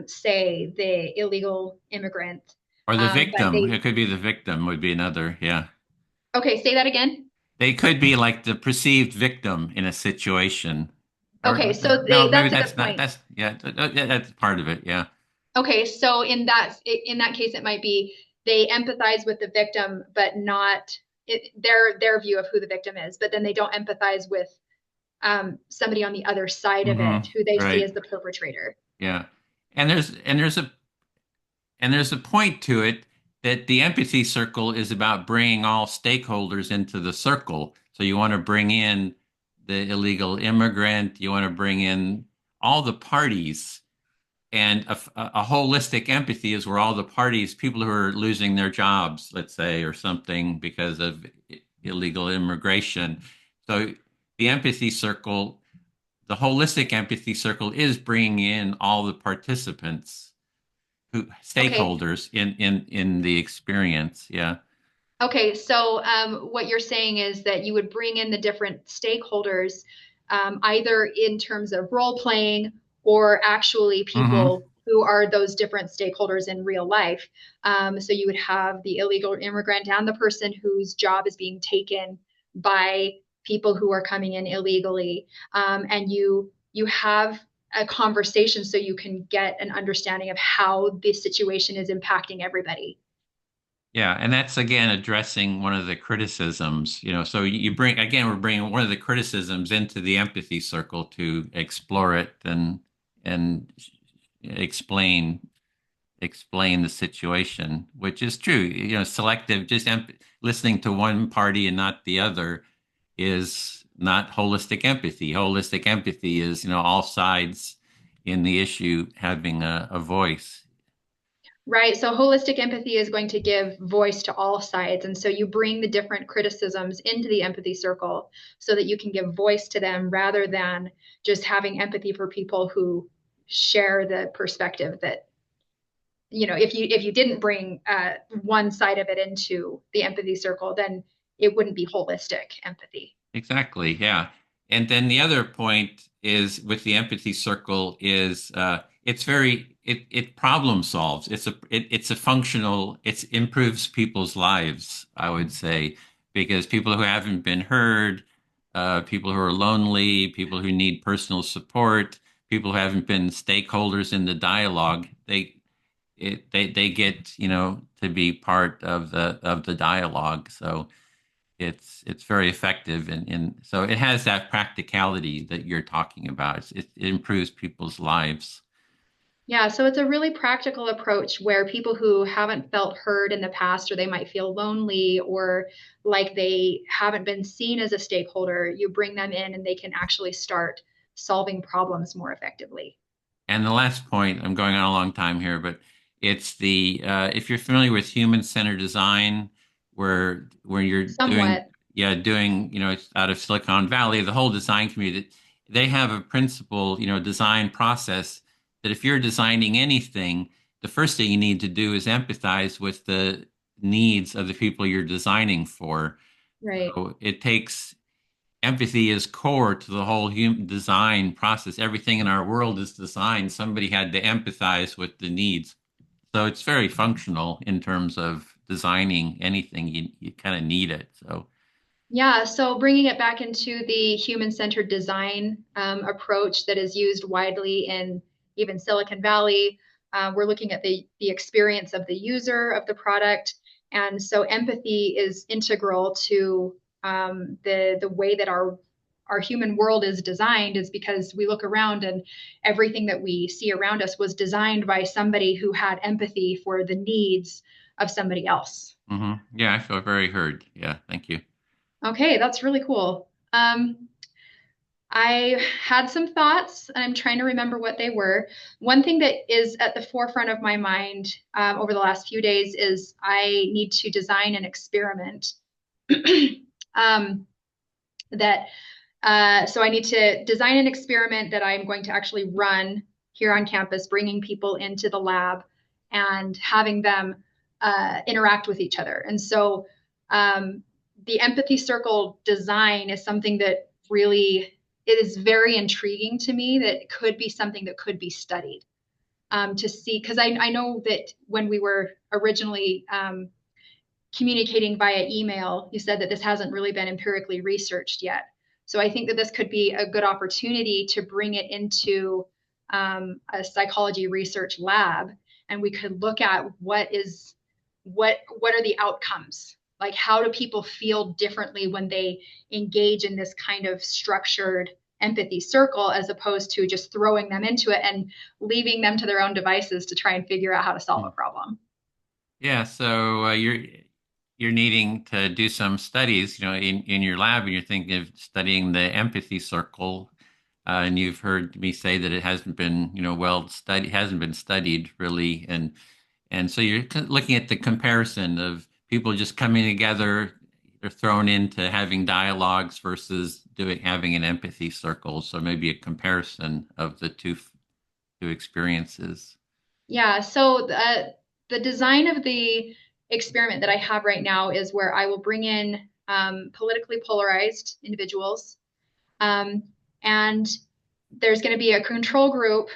say, the illegal immigrant. Or the But victim. they, It could be the victim would be another. Yeah. okay, say that again. They could be like the perceived victim in a situation. Okay, Or so no, maybe that's a that's good not, point. yeah, that's part of it. Yeah. Okay, so in that case, it might be they empathize with the victim, but not their view of who the victim is. But then they don't empathize with somebody on the other side of Hmm. it who they see Right. as the perpetrator. Yeah. And there's a point to it that the empathy circle is about bringing all stakeholders into the circle. So you want to bring in the illegal immigrant, you want to bring in all the parties. And a holistic empathy is where all the parties, people who are losing their jobs, let's say, or something because of illegal immigration. So the empathy circle, the holistic empathy circle is bringing in all the participants who Okay, stakeholders in the experience. Yeah. okay. So what you're saying is that you would bring in the different stakeholders, either in terms of role playing or actually Hmm. people who are those different stakeholders in real life. So you would have the illegal immigrant and the person whose job is being taken by people who are coming in illegally, and you have a conversation so you can get an understanding of how this situation is impacting everybody. Yeah, and that's again addressing one of the criticisms, so you bring again we're bringing one of the criticisms into the empathy circle to explore it and explain explain the situation, which is true. Selective, just listening to one party and not the other is not holistic empathy. Holistic empathy is, all sides in the issue having a voice. Right. So holistic empathy is going to give voice to all sides. And so you bring the different criticisms into the empathy circle so that you can give voice to them rather than just having empathy for people who share the perspective that, if you didn't bring one side of it into the empathy circle, then it wouldn't be holistic empathy. Exactly. Yeah. And then the other point is with the empathy circle is it problem solves. It's a functional, it improves people's lives, I would say, because people who haven't been heard, people who are lonely, people who need personal support, people who haven't been stakeholders in the dialogue, they get, to be part of the dialogue. So it's very effective and so it has that practicality that you're talking about. It improves people's lives. Yeah, so it's a really practical approach where people who haven't felt heard in the past, or they might feel lonely or like they haven't been seen as a stakeholder, you bring them in and they can actually start solving problems more effectively. And the last point, I'm going on a long time here, but it's the if you're familiar with human-centered design, where you're doing Somewhat, doing it's out of Silicon Valley, the whole design community, they have a principle, design process that if you're designing anything, the first thing you need to do is empathize with the needs of the people you're designing for. right? So it takes empathy is core to the whole human design process. Everything in our world is designed. Somebody had to empathize with the needs. So it's very functional in terms of designing anything. You kind of need it. So, Yeah, so bringing it back into the human-centered design approach that is used widely in even Silicon Valley, we're looking at the experience of the user of the product, and so empathy is integral to the way that our human world is designed. Is because we look around and everything that we see around us was designed by somebody who had empathy for the needs of somebody else. yeah, I feel very heard. Yeah, thank you. Okay, that's really cool. I had some thoughts, and I'm trying to remember what they were. One thing that is at the forefront of my mind over the last few days is I need to design an experiment um, that so I need to design an experiment that I'm going to actually run here on campus, bringing people into the lab and having them interact with each other. And so um, the empathy circle design is something that really it is very intriguing to me that could be something that could be studied to see because I know that when we were originally communicating via email, you said that this hasn't really been empirically researched yet. So I think that this could be a good opportunity to bring it into a psychology research lab, and we could look at what are the outcomes. Like, how do people feel differently when they engage in this kind of structured empathy circle, as opposed to just throwing them into it and leaving them to their own devices to try and figure out how to solve a problem? Yeah, so you're needing to do some studies, in your lab, and you're thinking of studying the empathy circle, and you've heard me say that it hasn't been, well studied, hasn't been studied really, and so you're looking at the comparison of people just coming together, they're thrown into having dialogues versus doing having an empathy circle. So maybe a comparison of the two experiences. Yeah, so the design of the experiment that I have right now is where I will bring in politically polarized individuals, um, and there's going to be a control group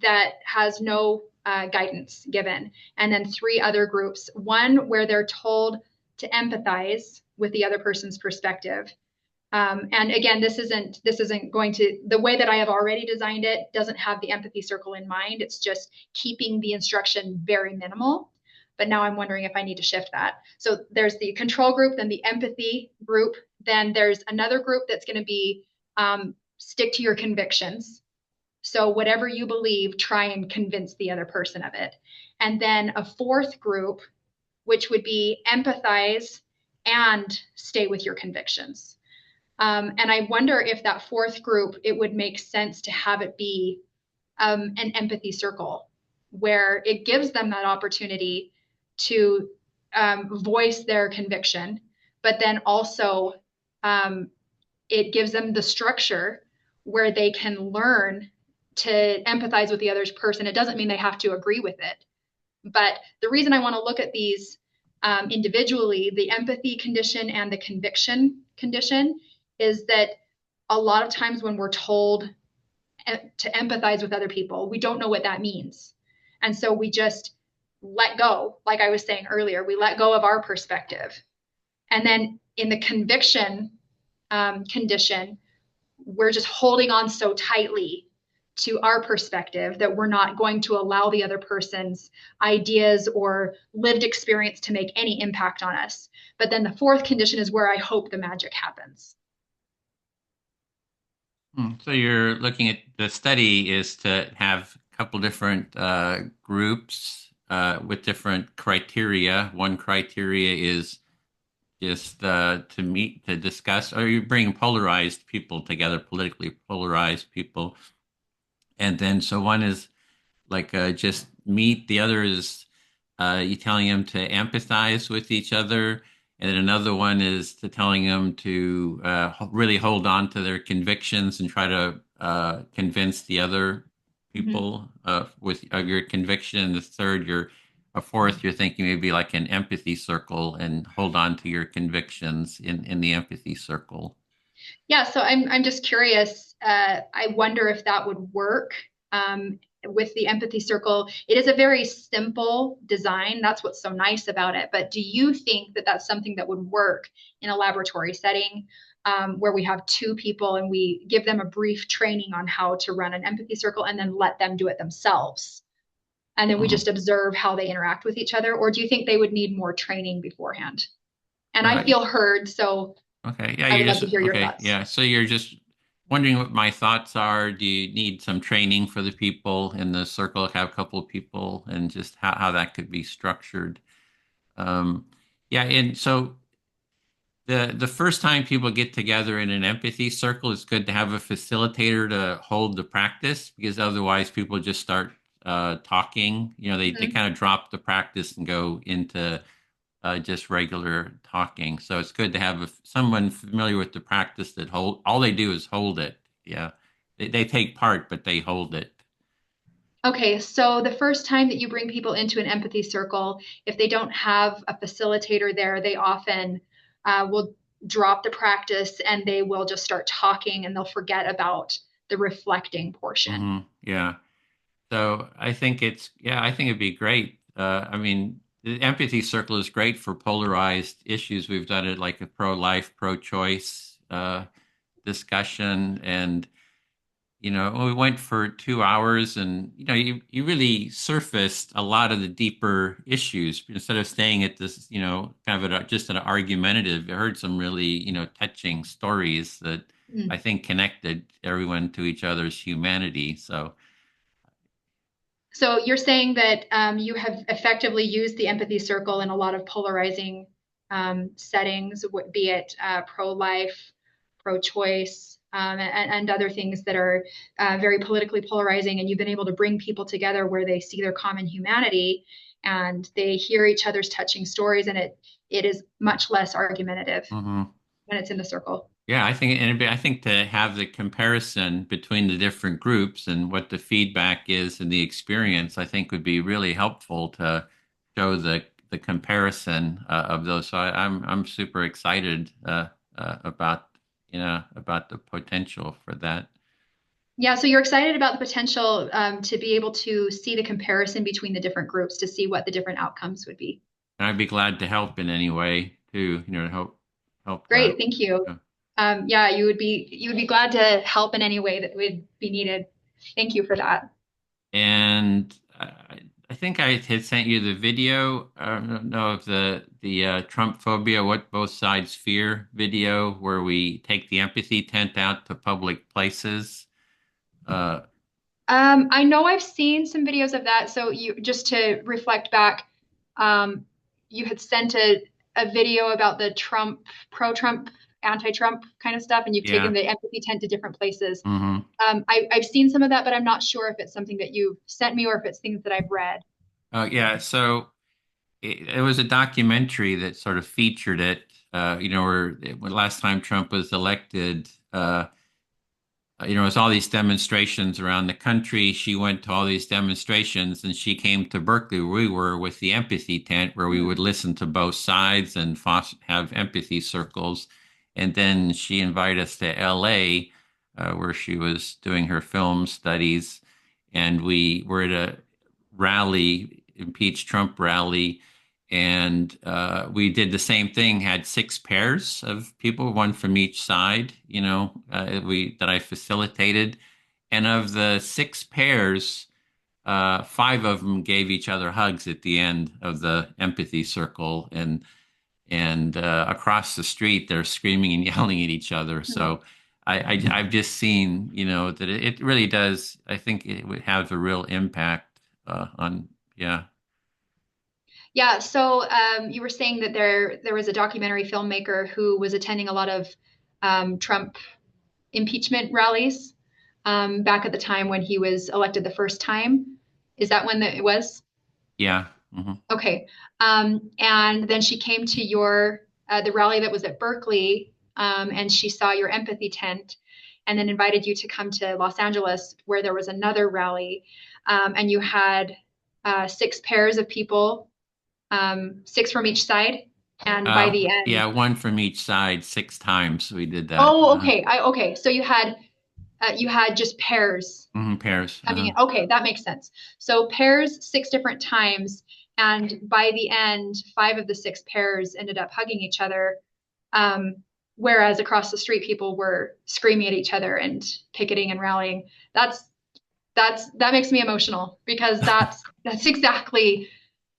that has no guidance given, and then three other groups. One where they're told to empathize with the other person's perspective, and again, this isn't going to the way that I have already designed it doesn't have the empathy circle in mind. It's just keeping the instruction very minimal. But now I'm wondering if I need to shift that. So there's the control group, then the empathy group, then there's another group that's going to be stick to your convictions. So whatever you believe, try and convince the other person of it. And then a fourth group, which would be empathize and stay with your convictions. And I wonder if that fourth group, it would make sense to have it be an empathy circle where it gives them that opportunity to voice their conviction, but then also um, it gives them the structure where they can learn to empathize with the other person. It doesn't mean they have to agree with it. But the reason I want to look at these individually, the empathy condition and the conviction condition, is that a lot of times when we're told to empathize with other people, we don't know what that means. And so we just let go, like I was saying earlier, we let go of our perspective. And then in the conviction condition, we're just holding on so tightly to our perspective that we're not going to allow the other person's ideas or lived experience to make any impact on us. But then the fourth condition is where I hope the magic happens. So you're looking at the study is to have couple different groups with different criteria. One criteria is just to meet, to discuss, or you bring polarized people together, politically polarized people. And then, so one is like just meet, the other is you telling them to empathize with each other. And then another one is to telling them to really hold on to their convictions and try to convince the other Mhm. people with of your conviction. And the third, a fourth, you're thinking maybe like an empathy circle and hold on to your convictions in the empathy circle. Yeah, so I'm just curious. I wonder if that would work with the empathy circle. It is a very simple design. That's what's so nice about it. But do you think that that's something that would work in a laboratory setting where we have two people and we give them a brief training on how to run an empathy circle and then let them do it themselves? And then we Mm. just observe how they interact with each other? Or do you think they would need more training beforehand? And I Uh, feel heard, so Okay. Yeah, I you're would love just to hear your okay. thoughts. Yeah. So you're just wondering what my thoughts are. Do you need some training for the people in the circle? Have a couple of people and just how that could be structured. Um, yeah. And so the first time people get together in an empathy circle, it's good to have a facilitator to hold the practice because otherwise people just start talking. They Mhm. kind of drop the practice and go into just regular talking. So it's good to have someone familiar with the practice that all they do is hold it. Yeah. They take part, but they hold it. Okay, so the first time that you bring people into an empathy circle, if they don't have a facilitator there, they often will drop the practice and they will just start talking and they'll forget about the reflecting portion. Yeah. So I think it'd be great. I mean, the empathy circle is great for polarized issues. We've done it like a pro-life, pro-choice discussion, and we went for 2 hours, and you really surfaced a lot of the deeper issues instead of staying at this, kind of just an argumentative. I heard some really, touching stories that I Mm. think connected everyone to each other's humanity. So, So you're saying that you have effectively used the empathy circle in a lot of polarizing settings, be it pro-life, pro-choice, and other things that are very politically polarizing, and you've been able to bring people together where they see their common humanity and they hear each other's touching stories, and it is much less argumentative mhm. when it's in the circle. Yeah, I think to have the comparison between the different groups and what the feedback is and the experience, I think would be really helpful to show the comparison of those. So I'm super excited about about the potential for that. Yeah, so you're excited about the potential to be able to see the comparison between the different groups to see what the different outcomes would be. And I'd be glad to help in any way too, to help that. Great, thank you. Yeah. Yeah, you would be glad to help in any way that would be needed. Thank you for that. And I think I had sent you the video. I don't know if the Trump phobia, what both sides fear video, where we take the empathy tent out to public places. Uh, I know I've seen some videos of that. So you just to reflect back, um, you had sent a video about the Trump, pro-Trump, anti-Trump kind of stuff, and you've taken yeah. the empathy tent to different places. Hmm. I've seen some of that, but I'm not sure if it's something that you've sent me or if it's things that I've read. Yeah. So it was a documentary that sort of featured it. Where when last time Trump was elected. It was all these demonstrations around the country. She went to all these demonstrations and she came to Berkeley, where we were with the empathy tent, where we Hmm. would listen to both sides and have empathy circles. And then she invited us to LA, where she was doing her film studies. And we were at a rally, impeach Trump rally, and we did the same thing. Had six pairs of people, one from each side. We that I facilitated, and of the six pairs, five of them gave each other hugs at the end of the empathy circle, and across the street they're screaming and yelling at each other. Hmm. So I've just seen, that it really does. I think it would have a real impact on, yeah. Yeah, so you were saying that there was a documentary filmmaker who was attending a lot of Trump impeachment rallies back at the time when he was elected the first time. Is that when it was? Yeah. Hmm. Okay. And then she came to your the rally that was at Berkeley, and she saw your empathy tent, and then invited you to come to Los Angeles, where there was another rally, and you had six pairs of people, six from each side, and by the end, Yeah, one from each side, 6 times we did that. oh, okay, okay, so you had just pairs Pairs. coming in. Okay, that makes sense. So pairs six different times, and by the end, five of the six pairs ended up hugging each other. Um, whereas across the street, people were screaming at each other and picketing and rallying. That's that makes me emotional because that's exactly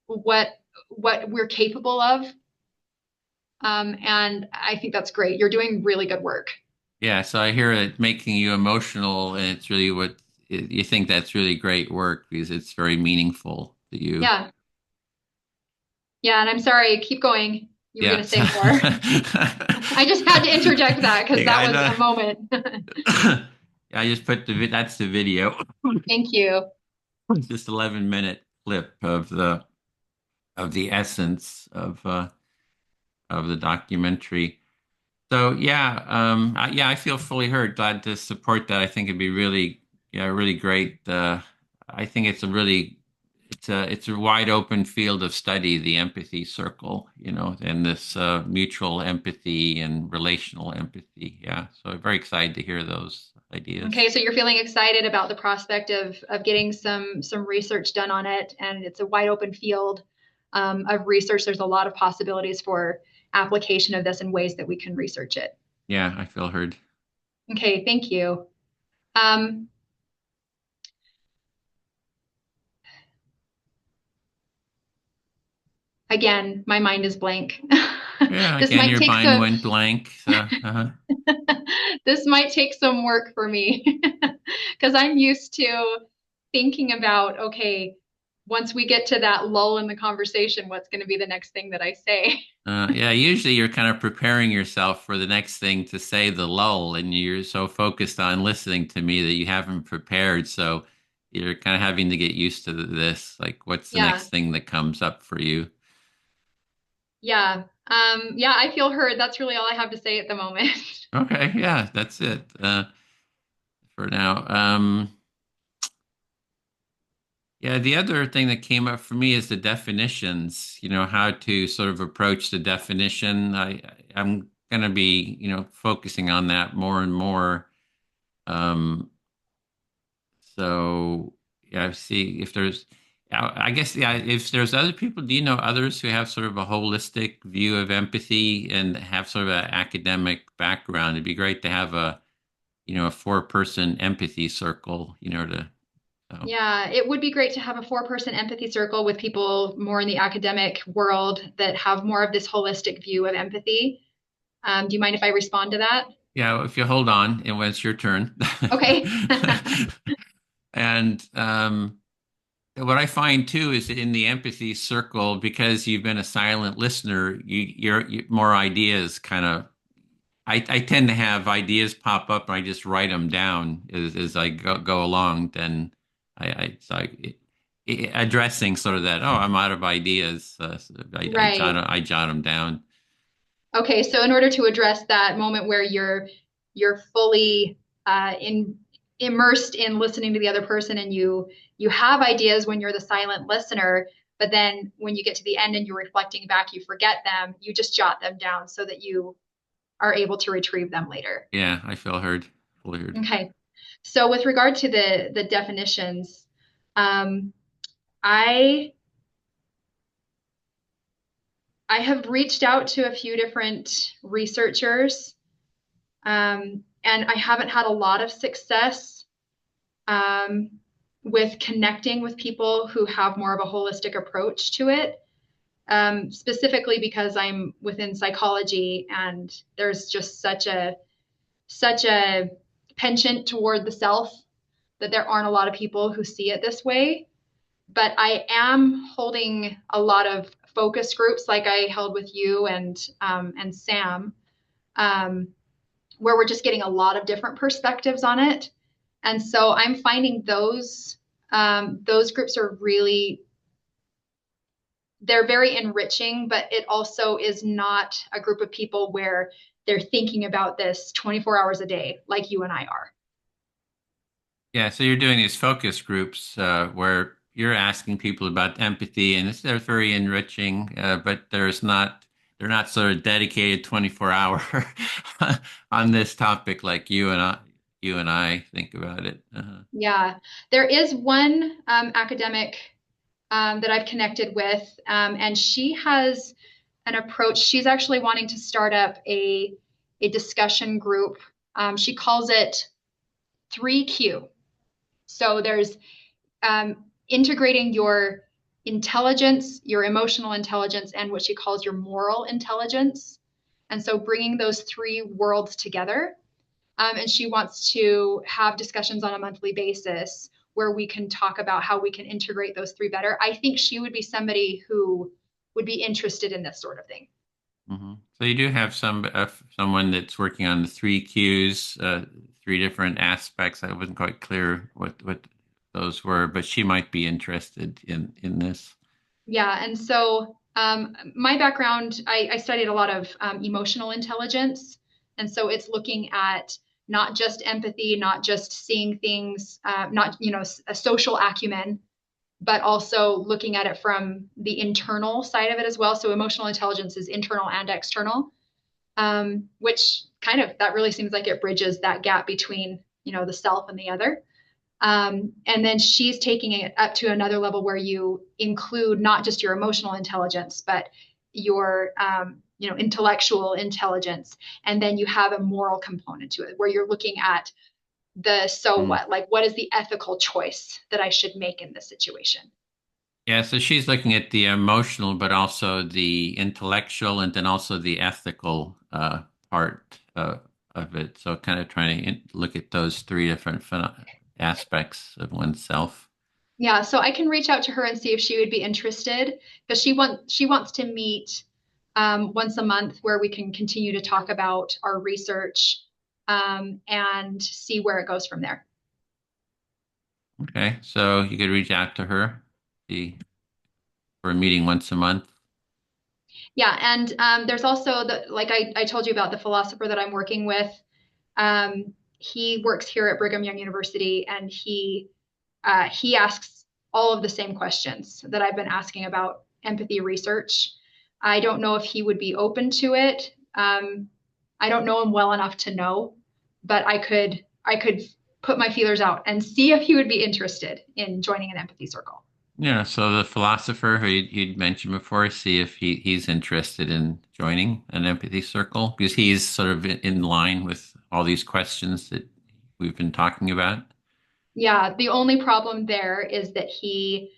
what we're capable of. And I think that's great. You're doing really good work. Yeah, so I hear it making you emotional, and it's really you think that's really great work because it's very meaningful to you. Yeah. Yeah. And I'm sorry, keep going. You were going Yeah. to say more. I just had to interject that because Yeah, that I was know. a moment. Yeah, I just put that's the video. Thank you. It's just 11-minute clip of the essence of the documentary. So yeah, yeah, I feel fully heard. Glad to support that. I think it'd be really, yeah, really great. I think it's a wide open field of study, the empathy circle, and this mutual empathy and relational empathy. Yeah, so I'm very excited to hear those Okay, ideas. so you're feeling excited about the prospect of getting some research done on it, and it's a wide open field of research. There's a lot of possibilities for application of this in ways that we can research it. Yeah, I feel heard. Okay, thank you. Um, Again, my mind is blank. Yeah, This again, might your take mind some went blank. So, this might take some work for me because I'm used to thinking about, okay, once we get to that lull in the conversation, what's going to be the next thing that I say? yeah, usually you're kind of preparing yourself for the next thing to say, the lull, and you're so focused on listening to me that you haven't prepared. So you're kind of having to get used to this. Like, what's the Yeah, next thing that comes up for you? yeah. Yeah, I feel heard. That's really all I have to say at the moment. Okay, yeah, that's it for now. Yeah, the other thing that came up for me is the definitions, how to sort of approach the definition. I'm going to be, focusing on that more and more. Um, So yeah, see if there's, I guess, yeah, if there's other people, do you know others who have sort of a holistic view of empathy and have sort of an academic background? It'd be great to have a 4-person empathy circle, so Yeah, it would be great to have a four-person empathy circle with people more in the academic world that have more of this holistic view of empathy. Do you mind if I respond to that? yeah, if you hold on and when it's your turn. Okay. And what I find too is in the empathy circle, because you've been a silent listener, more ideas kind of. I tend to have ideas pop up and I just write them down as I go along. Then addressing sort of that. Oh, I'm out of ideas. So Right. I jot them down. Okay, so in order to address that moment where you're fully immersed in listening to the other person and you have ideas when you're the silent listener, but then when you get to the end and you're reflecting back, you forget them, you just jot them down so that you are able to retrieve them later. Yeah, I feel heard. Fully heard. Okay. So with regard to the definitions, um, I I have reached out to a few different researchers, and I haven't had a lot of success um, with connecting with people who have more of a holistic approach to it. Specifically because I'm within psychology and there's just such such a penchant toward the self that there aren't a lot of people who see it this way. But I am holding a lot of focus groups like I held with you and Sam, um, where we're just getting a lot of different perspectives on it. And so I'm finding those groups are really, they're very enriching, but it also is not a group of people where they're thinking about this 24 hours a day like you and I are. Yeah, so you're doing these focus groups where you're asking people about empathy, and they're very enriching, but they're not sort of dedicated 24-hour on this topic like you and I think about it. Yeah, there is one academic that I've connected with, and she has an approach. She's actually wanting to start up a discussion group. She calls it 3Q. So there's integrating your intelligence, your emotional intelligence, and what she calls your moral intelligence. And so bringing those three worlds together. And she wants to have discussions on a monthly basis where we can talk about how we can integrate those three better. I think she would be somebody who would be interested in this sort of thing. So you do have someone that's working on the three Qs, three different aspects. I wasn't quite clear what those were, but she might be interested in this. Yeah, and so my background, I studied a lot of emotional intelligence, and so it's looking at not just empathy, not just seeing things, not a social acumen, but also looking at it from the internal side of it as well. So emotional intelligence is internal and external, which kind of that really seems like it bridges that gap between the self and the other. And then she's taking it up to another level where you include not just your emotional intelligence, but your intellectual intelligence, and then you have a moral component to it where you're looking at the so Mm. what, like what is the ethical choice that I should make in this situation. Yeah, so she's looking at the emotional, but also the intellectual, and then also the ethical part of it. So kind of trying to look at those three different aspects of oneself. Yeah, so I can reach out to her and see if she would be interested because she wants to meet once a month where we can continue to talk about our research and see where it goes from there. Okay, so you could reach out to her the, for a meeting once a month. Yeah, and there's also like I told you about the philosopher that I'm working with. He works here at Brigham Young University, and he asks all of the same questions that I've been asking about empathy research. I don't know if he would be open to it. I don't know him well enough to know, but I could put my feelers out and see if he would be interested in joining an empathy circle. Yeah, so the philosopher who you'd mentioned before, see if he's interested in joining an empathy circle because he's sort of in line with all these questions that we've been talking about. Yeah, the only problem there is that he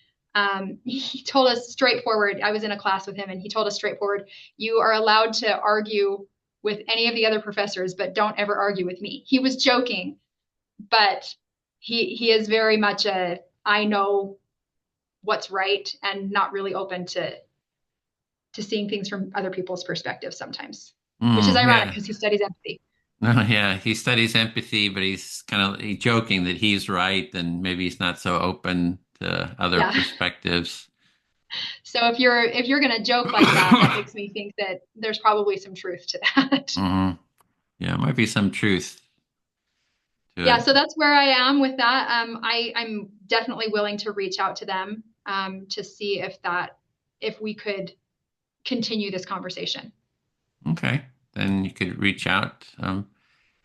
told us straightforward. I was in a class with him, and he told us straightforward, you are allowed to argue with any of the other professors, but don't ever argue with me. He was joking, but he is very much a I know what's right and not really open to seeing things from other people's perspectives sometimes, which is ironic Yeah. because he studies empathy. No, yeah, he studies empathy, but he's kind of joking that he's right and maybe he's not so open to other Yeah. perspectives. So if you're going to joke like that, that makes me think that there's probably some truth to that. hmm Yeah, might be some truth to Yeah, it. so that's where I am with that. I'm definitely willing to reach out to them to see if we could continue this conversation. Okay, then you could reach out.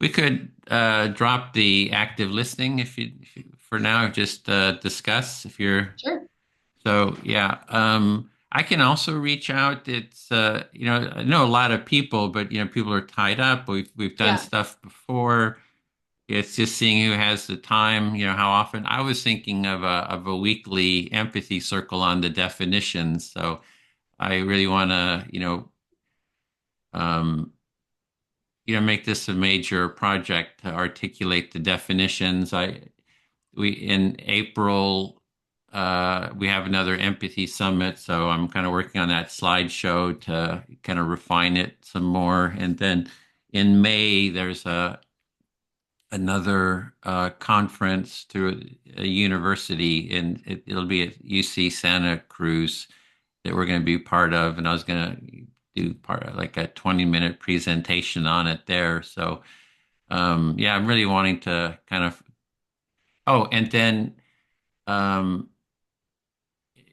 We could drop the active listening if you for now, just discuss if you're Sure. so yeah. I can also reach out. It's I know a lot of people, but people are tied up. We've done Yeah. stuff before. It's just seeing who has the time, how often. I was thinking of a weekly empathy circle on the definitions. So I really want to, um, make this a major project to articulate the definitions. We in April we have another empathy summit, so I'm kind of working on that slideshow to kind of refine it some more. And then in May there's another conference through a university, and it'll be at UC Santa Cruz that we're going to be part of, and I was going to do part of like a 20-minute presentation on it there. So yeah, I'm really wanting to kind of. Oh, and then um,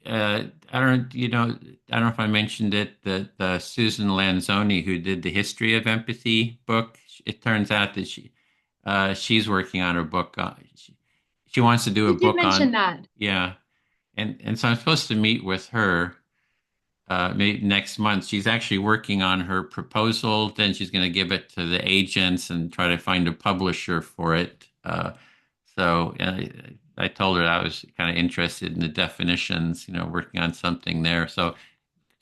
I don't, I don't know if I mentioned it, that Susan Lanzoni, who did the History of Empathy book, it turns out that she's working on her book. She wants to do a You did book mention on, that. yeah, and so I'm supposed to meet with her maybe next month. She's actually working on her proposal. Then she's going to give it to the agents and try to find a publisher for it. So I told her I was kind of interested in the definitions, working on something there. So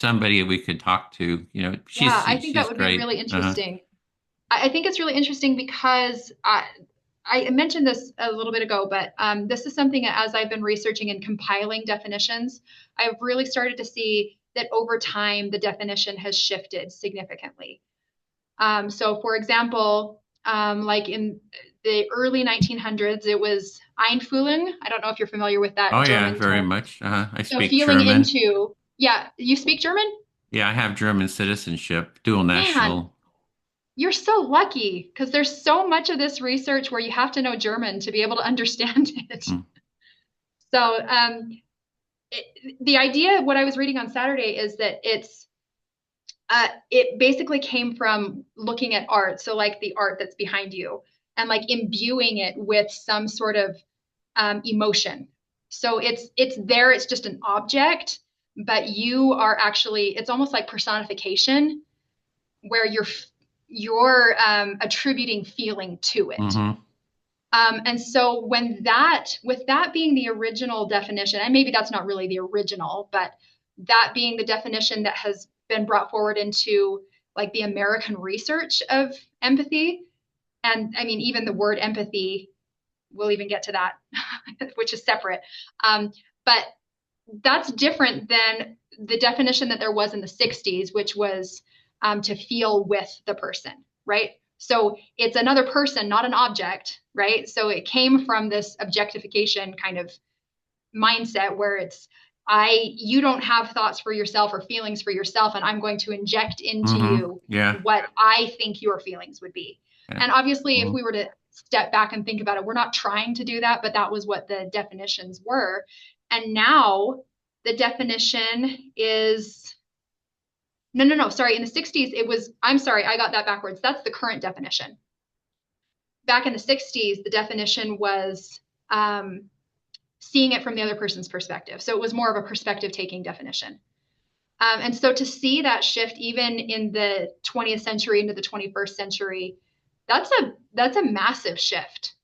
somebody we could talk to, Yeah, I think that she's would be great. really interesting. I think it's really interesting because I mentioned this a little bit ago, but this is something as I've been researching and compiling definitions, I've really started to see that over time the definition has shifted significantly. So, for example, like in the early 1900s, it was Einfühlung. I don't know if you're familiar with Oh that yeah, German very term. much. I So, speak feeling German. into, yeah, you speak German? Yeah, I have German citizenship, dual Man, national. you're so lucky because there's so much of this research where you have to know German to be able to understand it. Mm, So, the idea, what I was reading on Saturday, is that it basically came from looking at art. So, like the art that's behind you, and like imbuing it with some sort of emotion. So it's there. It's just an object, but you are actually. It's almost like personification, where you're attributing feeling to it. hmm And so with that being the original definition, and maybe that's not really the original, but that being the definition that has been brought forward into like the American research of empathy, and I mean, even the word empathy, we'll even get to that, which is separate. But that's different than the definition that there was in the 60s, which was to feel with the person, right? So it's another person, not an object, right? So it came from this objectification kind of mindset where you don't have thoughts for yourself or feelings for yourself, and I'm going to inject into you Yeah. what I think your feelings would be. Yeah. And obviously, if Mhm. we were to step back and think about it, we're not trying to do that, but that was what the definitions were. And now the definition is no, no, no, sorry. In the 60s, it was, I'm sorry, I got that backwards. That's the current definition. Back in the 60s, the definition was seeing it from the other person's perspective. So it was more of a perspective taking definition. And so to see that shift even in the 20th century into the 21st century, that's a massive shift.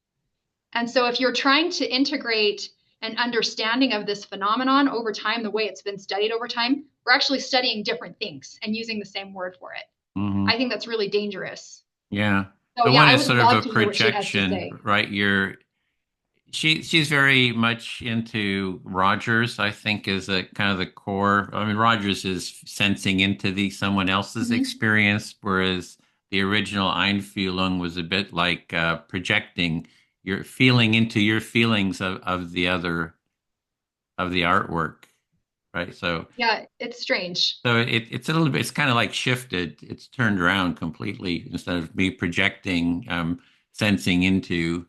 And so if you're trying to integrate an understanding of this phenomenon over time, the way it's been studied over time, we're actually studying different things and using the same word for it. hmm I think that's really dangerous. Yeah. So The yeah, one I is would sort of love a to hear what she has to projection, say. right? She's very much into Rogers, I think, is a kind of the core. I mean, Rogers is sensing into the someone else's Mm-hmm. experience, whereas the original Einfühlung was a bit like projecting your feeling into your feelings of the other of the artwork, right? Yeah, it's strange. So it's a little bit, it's kind of like shifted. It's turned around completely instead of me projecting, sensing into.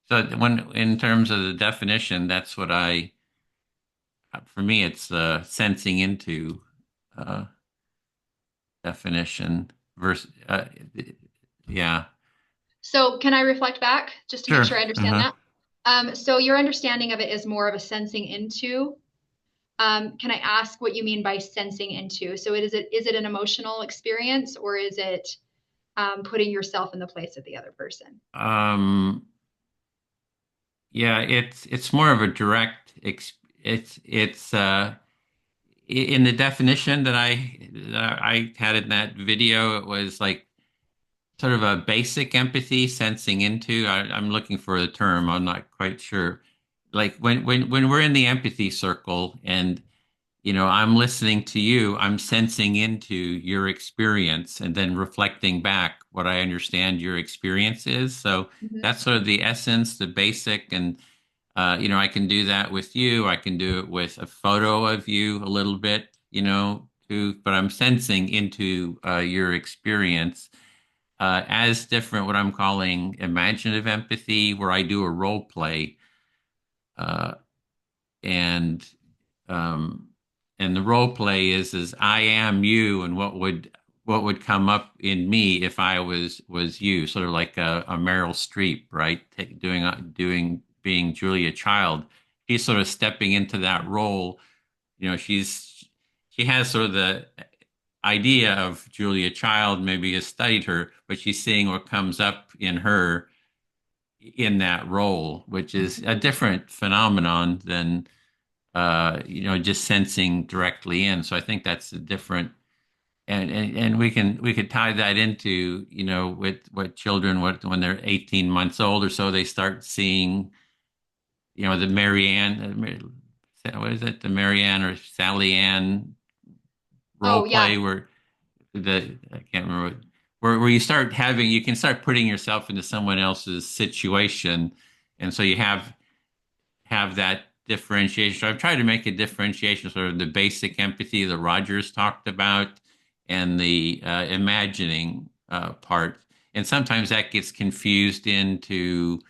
So when, in terms of the definition, that's what for me, it's sensing into uh, definition versus, yeah, So can I reflect back just to make sure. sure I understand Uh-huh. that? So your understanding of it is more of a sensing into. Can I ask what you mean by sensing into? So is it an emotional experience or is it putting yourself in the place of the other person? Um, yeah, it's more of a direct, it's in the definition that I had in that video, it was like sort of a basic empathy, sensing into. I'm looking for a term. I'm not quite sure. Like when we're in the empathy circle, and I'm listening to you, I'm sensing into your experience, and then reflecting back what I understand your experience is. So Mhm. that's sort of the essence, the basic, and I can do that with you. I can do it with a photo of you a little bit, too. But I'm sensing into your experience as different, what I'm calling imaginative empathy, where I do a role play, uh, and um, the role play is I am you, and what would come up in me if I was you, sort of like a Meryl Streep, right? Doing being Julia Child. She's sort of stepping into that role. She has sort of the idea of Julia Child, maybe has studied her, but she's seeing what comes up in her in that role, which is a different phenomenon than just sensing directly in. So I think that's a different, and we could tie that into, with what children, when they're 18 months old or so, they start seeing, the Marianne, what is it, the Marianne or Sally Ann role Oh yeah. play, where I can't remember where you can start putting yourself into someone else's situation, and so you have that differentiation. So I've tried to make a differentiation, sort of the basic empathy that Rogers talked about, and the imagining part. And sometimes that gets confused into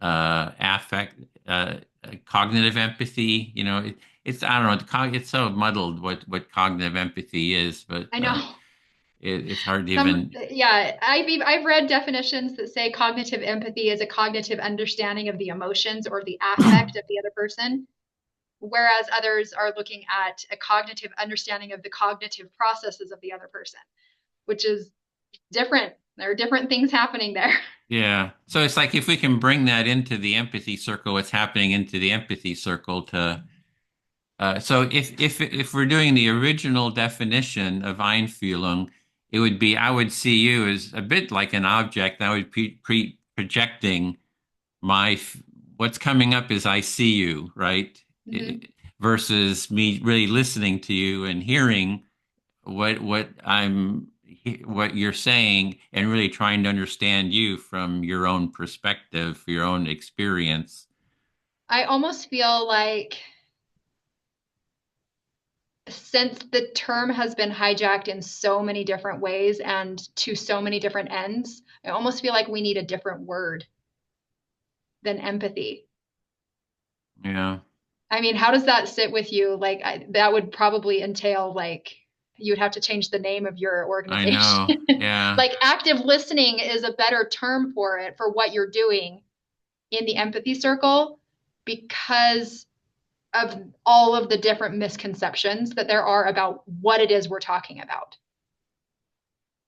affect, cognitive empathy. It's I don't know. It's so muddled what cognitive empathy is, but I know. it's hard to Some, even. yeah, I've read definitions that say cognitive empathy is a cognitive understanding of the emotions or the affect of the other person, whereas others are looking at a cognitive understanding of the cognitive processes of the other person, which is different. There are different things happening there. Yeah. So it's like if we can bring that into the empathy circle, what's happening into the empathy circle to so if we're doing the original definition of Einfühlung, it would be I would see you as a bit like an object. I would be projecting my what's coming up is I see you, right? Mhm. Versus me really listening to you and hearing what you're saying, and really trying to understand you from your own perspective, your own experience. I almost feel like since the term has been hijacked in so many different ways and to so many different ends, I almost feel like we need a different word than empathy. Yeah, I mean, how does that sit with you? Like, that would probably entail like you would have to change the name of your I organization. know. Yeah. Like, active listening is a better term for it, for what you're doing in the empathy circle, because of all of the different misconceptions that there are about what it is we're talking about.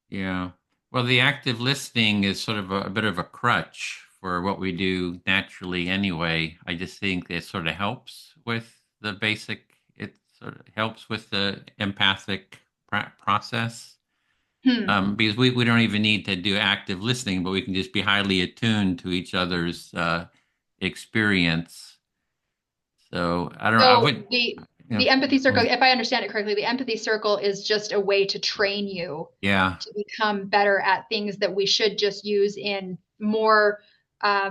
Yeah. Well, the active listening is sort of a bit of a crutch for what we do naturally anyway. I just think it sort of helps with the basic, it sort of helps with the empathic process. Hmm. Because we don't even need to do active listening, but we can just be highly attuned to each other's experience. So I don't know. I So would, you know, the empathy circle, mm, if I understand it correctly, the empathy circle is just a way to train you yeah. to become better at things that we should just use in more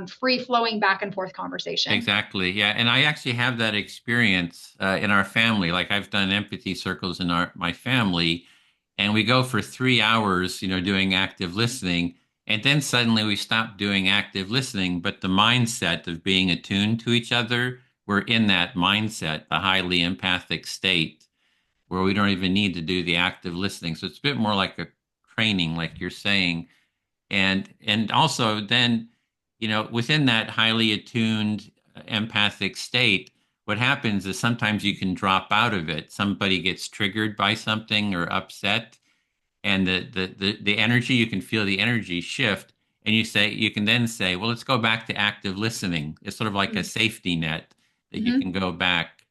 free flowing back and forth conversation. Exactly. Yeah. And I actually have that experience in our family. Like I've done empathy circles in my family, and we go for 3 hours, doing active listening. And then suddenly we stop doing active listening, but the mindset of being attuned to each other, we're in that mindset, the highly empathic state where we don't even need to do the active listening. So it's a bit more like a training, like you're saying. And also then within that highly attuned empathic state, what happens is sometimes you can drop out of it. Somebody gets triggered by something or upset, and the energy, you can feel the energy shift, and you can then say, well, let's go back to active listening. It's sort of like a safety net that you Mm-hmm. can go back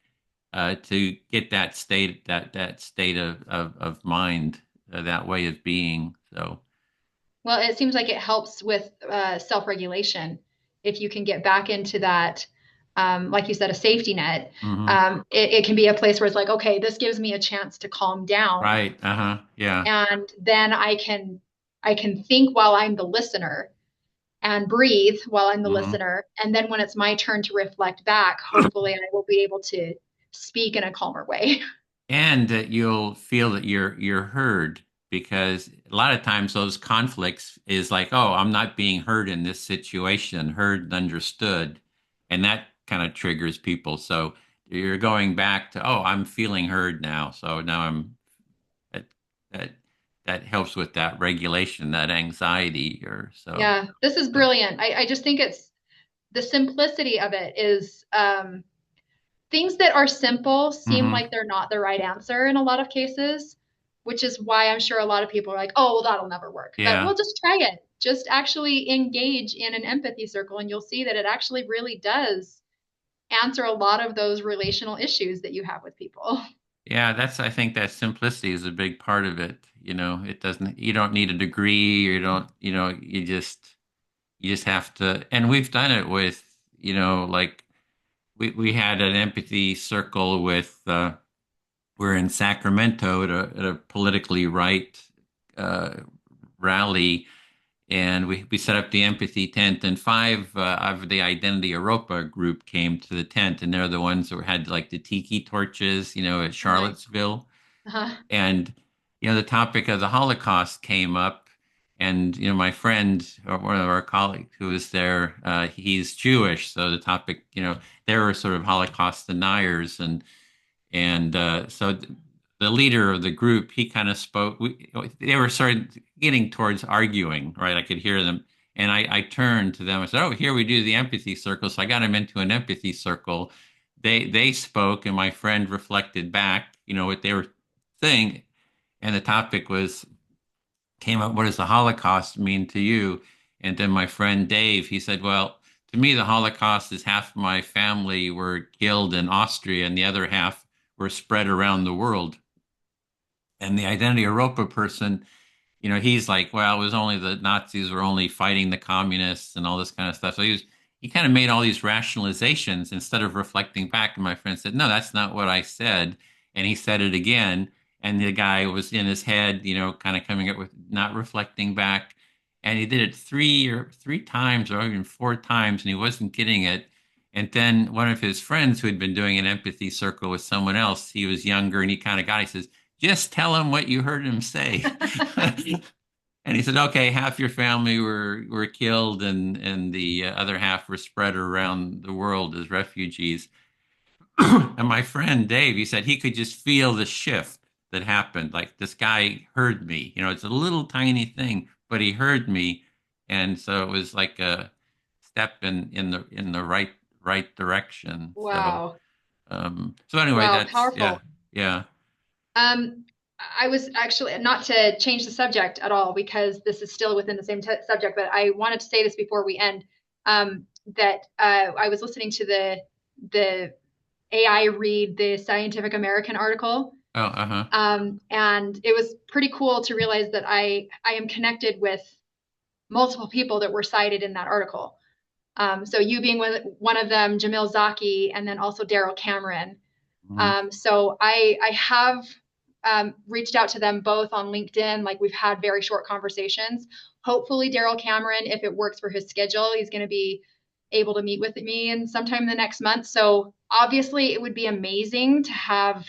to get that state of mind, that way of being. So Well, it seems like it helps with self-regulation. If you can get back into that, like you said, a safety net, Hmm. it can be a place where it's like, okay, this gives me a chance to calm down, Right. Uh-huh. Yeah. and then I can think while I'm the listener and breathe while I'm the Hmm. listener, and then when it's my turn to reflect back, hopefully I will be able to speak in a calmer way. And that you'll feel that you're heard, because a lot of times those conflicts is like, oh, I'm not being heard in this situation, heard and understood, and that kind of triggers people. So you're going back to, oh, I'm feeling heard now, so now I'm that that that helps with that regulation, that anxiety, or so. Yeah, this is So, brilliant. I just think it's the simplicity of it is things that are simple seem hmm. like they're not the right answer in a lot of cases, which is why I'm sure a lot of people are like, oh, well, that'll never work. But Yeah. we'll just try it. Just actually engage in an empathy circle, and you'll see that it actually really does answer a lot of those relational issues that you have with people. Yeah, I think that simplicity is a big part of it. It doesn't, you don't need a degree, you don't, you just have to, and we've done it with, like we had an empathy circle with, we're in Sacramento at a politically right, uh, rally, and we set up the empathy tent, and five of the Identity Europa group came to the tent, and they're the ones who had like the tiki torches, at Oh, nice. Charlottesville. Uh-huh. And the topic of the Holocaust came up, and my friend, or one of our colleagues who was there, he's Jewish, so the topic, they were sort of Holocaust deniers, and so the leader of the group, he kind of spoke. They were sort of getting towards arguing, right? I could hear them. And I turned to them. I said, "Oh, here we do the empathy circle." So I got them into an empathy circle. They spoke, and my friend reflected back, what they were saying. And the topic came up, what does the Holocaust mean to you? And then my friend Dave, he said, well, to me, the Holocaust is half my family were killed in Austria and the other half were spread around the world. And the Identity Europa person, he's like, well, it was only the Nazis were only fighting the communists and all this kind of stuff. So he kind of made all these rationalizations instead of reflecting back. And my friend said, no, that's not what I said. And he said it again. And the guy was in his head, kind of coming up with not reflecting back. And he did it three times or even four times, and he wasn't getting it. And then one of his friends who had been doing an empathy circle with someone else, he was younger and he kind of got it. He says, just tell him what you heard him say. And he said, okay, half your family were killed, and the other half were spread around the world as refugees. And my friend Dave, he said he could just feel the shift that happened. Like, this guy heard me. It's a little tiny thing, but he heard me, and so it was like a step in the right direction. So Wow. so anyway, Wow. that's yeah, Powerful. yeah. Um, I was actually not to change the subject at all because this is still within the same subject, but I wanted to say this before we end. That I was listening to the AI read the Scientific American article, Oh, uh-huh. and it was pretty cool to realize that I am connected with multiple people that were cited in that article. So you being one of them, Jamil Zaki, and then also Daryl Cameron. Mhm. So I have reached out to them both on LinkedIn. Like we've had very short conversations. Hopefully, Daryl Cameron, if it works for his schedule, he's going to be able to meet with me in sometime in the next month. So obviously, it would be amazing to have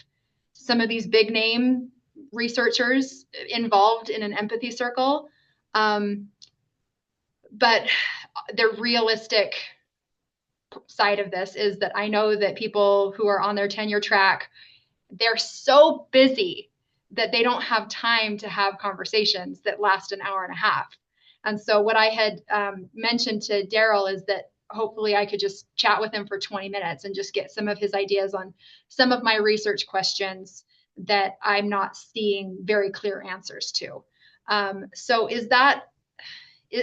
some of these big name researchers involved in an empathy circle. Um, but the realistic side of this is that I know that people who are on their tenure track, they're so busy that they don't have time to have conversations that last an hour and a half. And so, what I had mentioned to Daryl is that hopefully I could just chat with him for 20 minutes and just get some of his ideas on some of my research questions that I'm not seeing very clear answers to. So,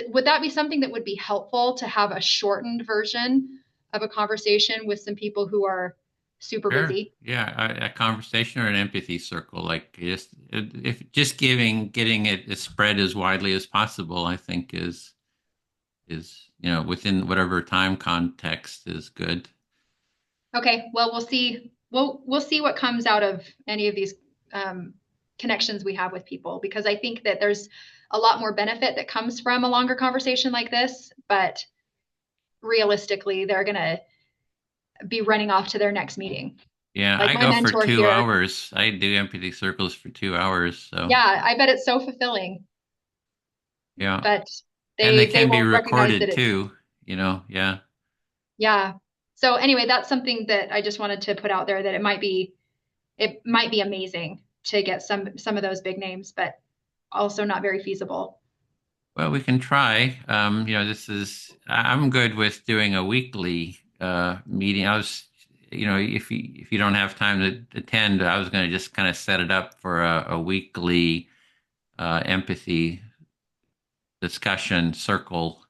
would that be something that would be helpful to have a shortened version of a conversation with some people who are super Sure. busy. Yeah, a conversation or an empathy circle, like just if just getting it spread as widely as possible, I think is within whatever time context is good. Okay, well, we'll see. We'll see what comes out of any of these connections we have with people, because I think that there's a lot more benefit that comes from a longer conversation like this. But realistically, they're gonna be running off to their next meeting. Yeah, Like I my go for mentor two here, hours. I do empathy circles for 2 hours. So yeah, I bet it's so fulfilling, yeah, but and they they can be won't recognize that recorded it's, too. Yeah. yeah. So anyway, that's something that I just wanted to put out there, that it might be amazing to get some of those big names, but also not very feasible. Well, we can try. I'm good with doing a weekly meeting. If you don't have time to attend, I was going to just kind of set it up for a weekly empathy discussion circle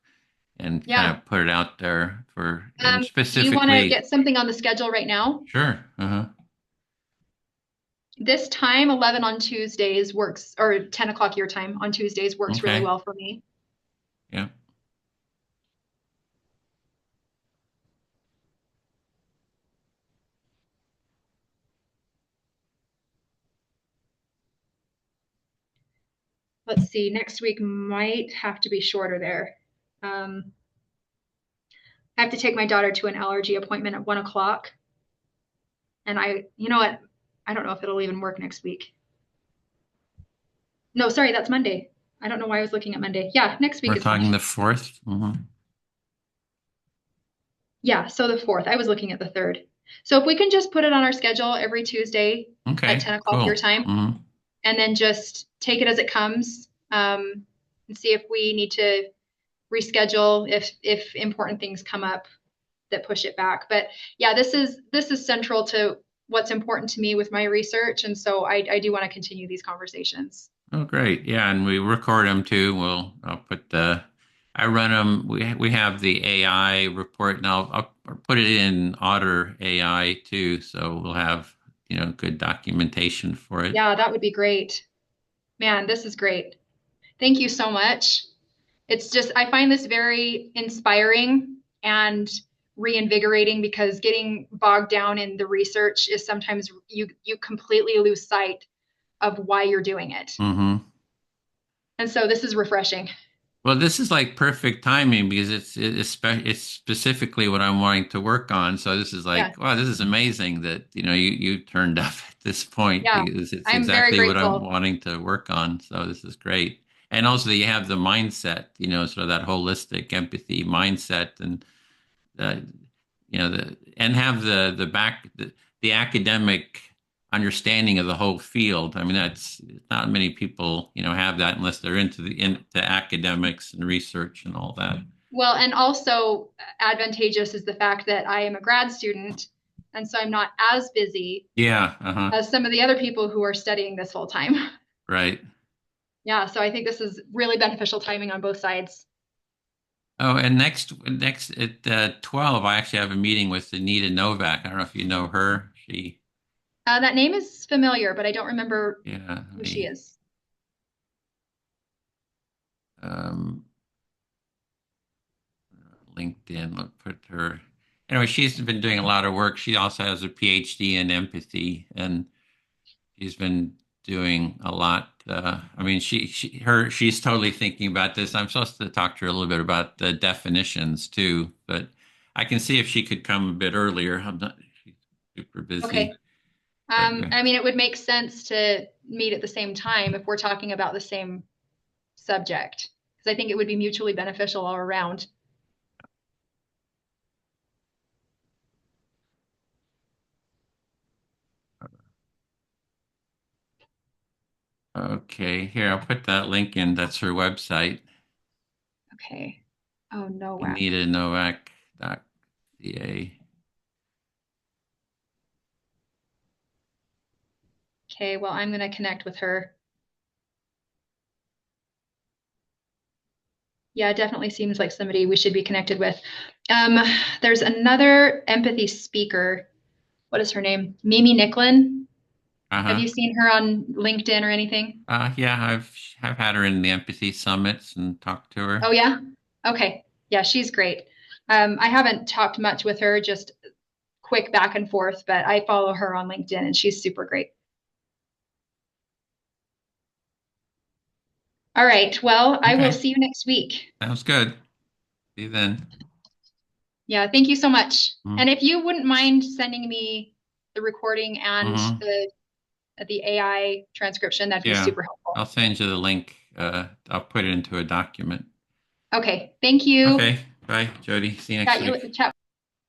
and kind Yeah. of put it out there and Do you want to specifically, get something on the schedule right now? sure. Uh-huh. This time, 11 on Tuesdays works, or 10 o'clock your time on Tuesdays works really Okay. well for me. Yeah. Let's see, next week might have to be shorter there. Um, I have to take my daughter to an allergy appointment at 1 o'clock. And you know what? I don't know if it'll even work next week. No, sorry, that's Monday. I don't know why I was looking at Monday. Yeah, next week We're is fine. talking the 4th. Yeah, so the 4th. I was looking at the 3rd. So if we can just put it on our schedule every Tuesday at Okay, 10 o'clock your cool. time, and then just take it as it comes, and see if we need to reschedule if important things come up that push it back. But yeah, this is central to what's important to me with my research, and so I do want to continue these conversations. Oh, great. Yeah, and we record them too. I run them. We have the AI report, and I'll put it in Otter AI too. So we'll have, good documentation for it. Yeah, that would be great. Man, this is great. Thank you so much. It's just, I find this very inspiring and reinvigorating, because getting bogged down in the research is sometimes you completely lose sight of why you're doing it. hmm And so this is refreshing. Well, this is like perfect timing because it's specifically what I'm wanting to work on. So this is Yeah. like, wow, this is amazing that, you turned up at this point Yeah. because it's I'm very exactly what I'm grateful. wanting to work on. So this is great. And also you have the mindset, sort of that holistic empathy mindset and uh, and have the academic understanding of the whole field. I mean, that's not many people, have that unless they're into academics and research and all that. Well, and also advantageous is the fact that I am a grad student, and so I'm not as busy Yeah, uh-huh. as some of the other people who are studying this full time. Right. Yeah, so I think this is really beneficial timing on both sides. Oh, and next at 12, I actually have a meeting with Anita Novak. I don't know if you know her. That name is familiar, but I don't remember Yeah, who she is. um, LinkedIn. Let's put her. Anyway, she's been doing a lot of work. She also has a PhD in empathy, and she's been doing a lot. I mean, she's totally thinking about this. I'm supposed to talk to her a little bit about the definitions too, but I can see if she could come a bit earlier. I'm not. She's super Okay. busy. But, I mean, it would make sense to meet at the same time if we're talking about the same subject, because I think it would be mutually beneficial all around. okay, here I'll put that link in. That's her website, Okay. Oh, no, whack. anitanovak.ca. Okay, well, I'm going to connect with her. Yeah, it definitely seems like somebody we should be connected with. Um, there's another empathy speaker. what is her name? Mimi Nicklin. Have Uh-huh. you seen her on LinkedIn or anything? Yeah, I've had her in the empathy summits and talked to her. Oh yeah? Okay. Yeah, she's great. I haven't talked much with her, just quick back and forth, but I follow her on LinkedIn and she's super great. All right. Well, I will Okay, see you next week. sounds good. See you then. Yeah, thank you so much. Mm-hmm. And if you wouldn't mind sending me the recording and Mm-hmm. the AI transcription, that'd be Yeah, super helpful. I'll send you the link. I'll put it into a document. Okay. Thank you. Okay, bye, Jody. See you next Chat week. chat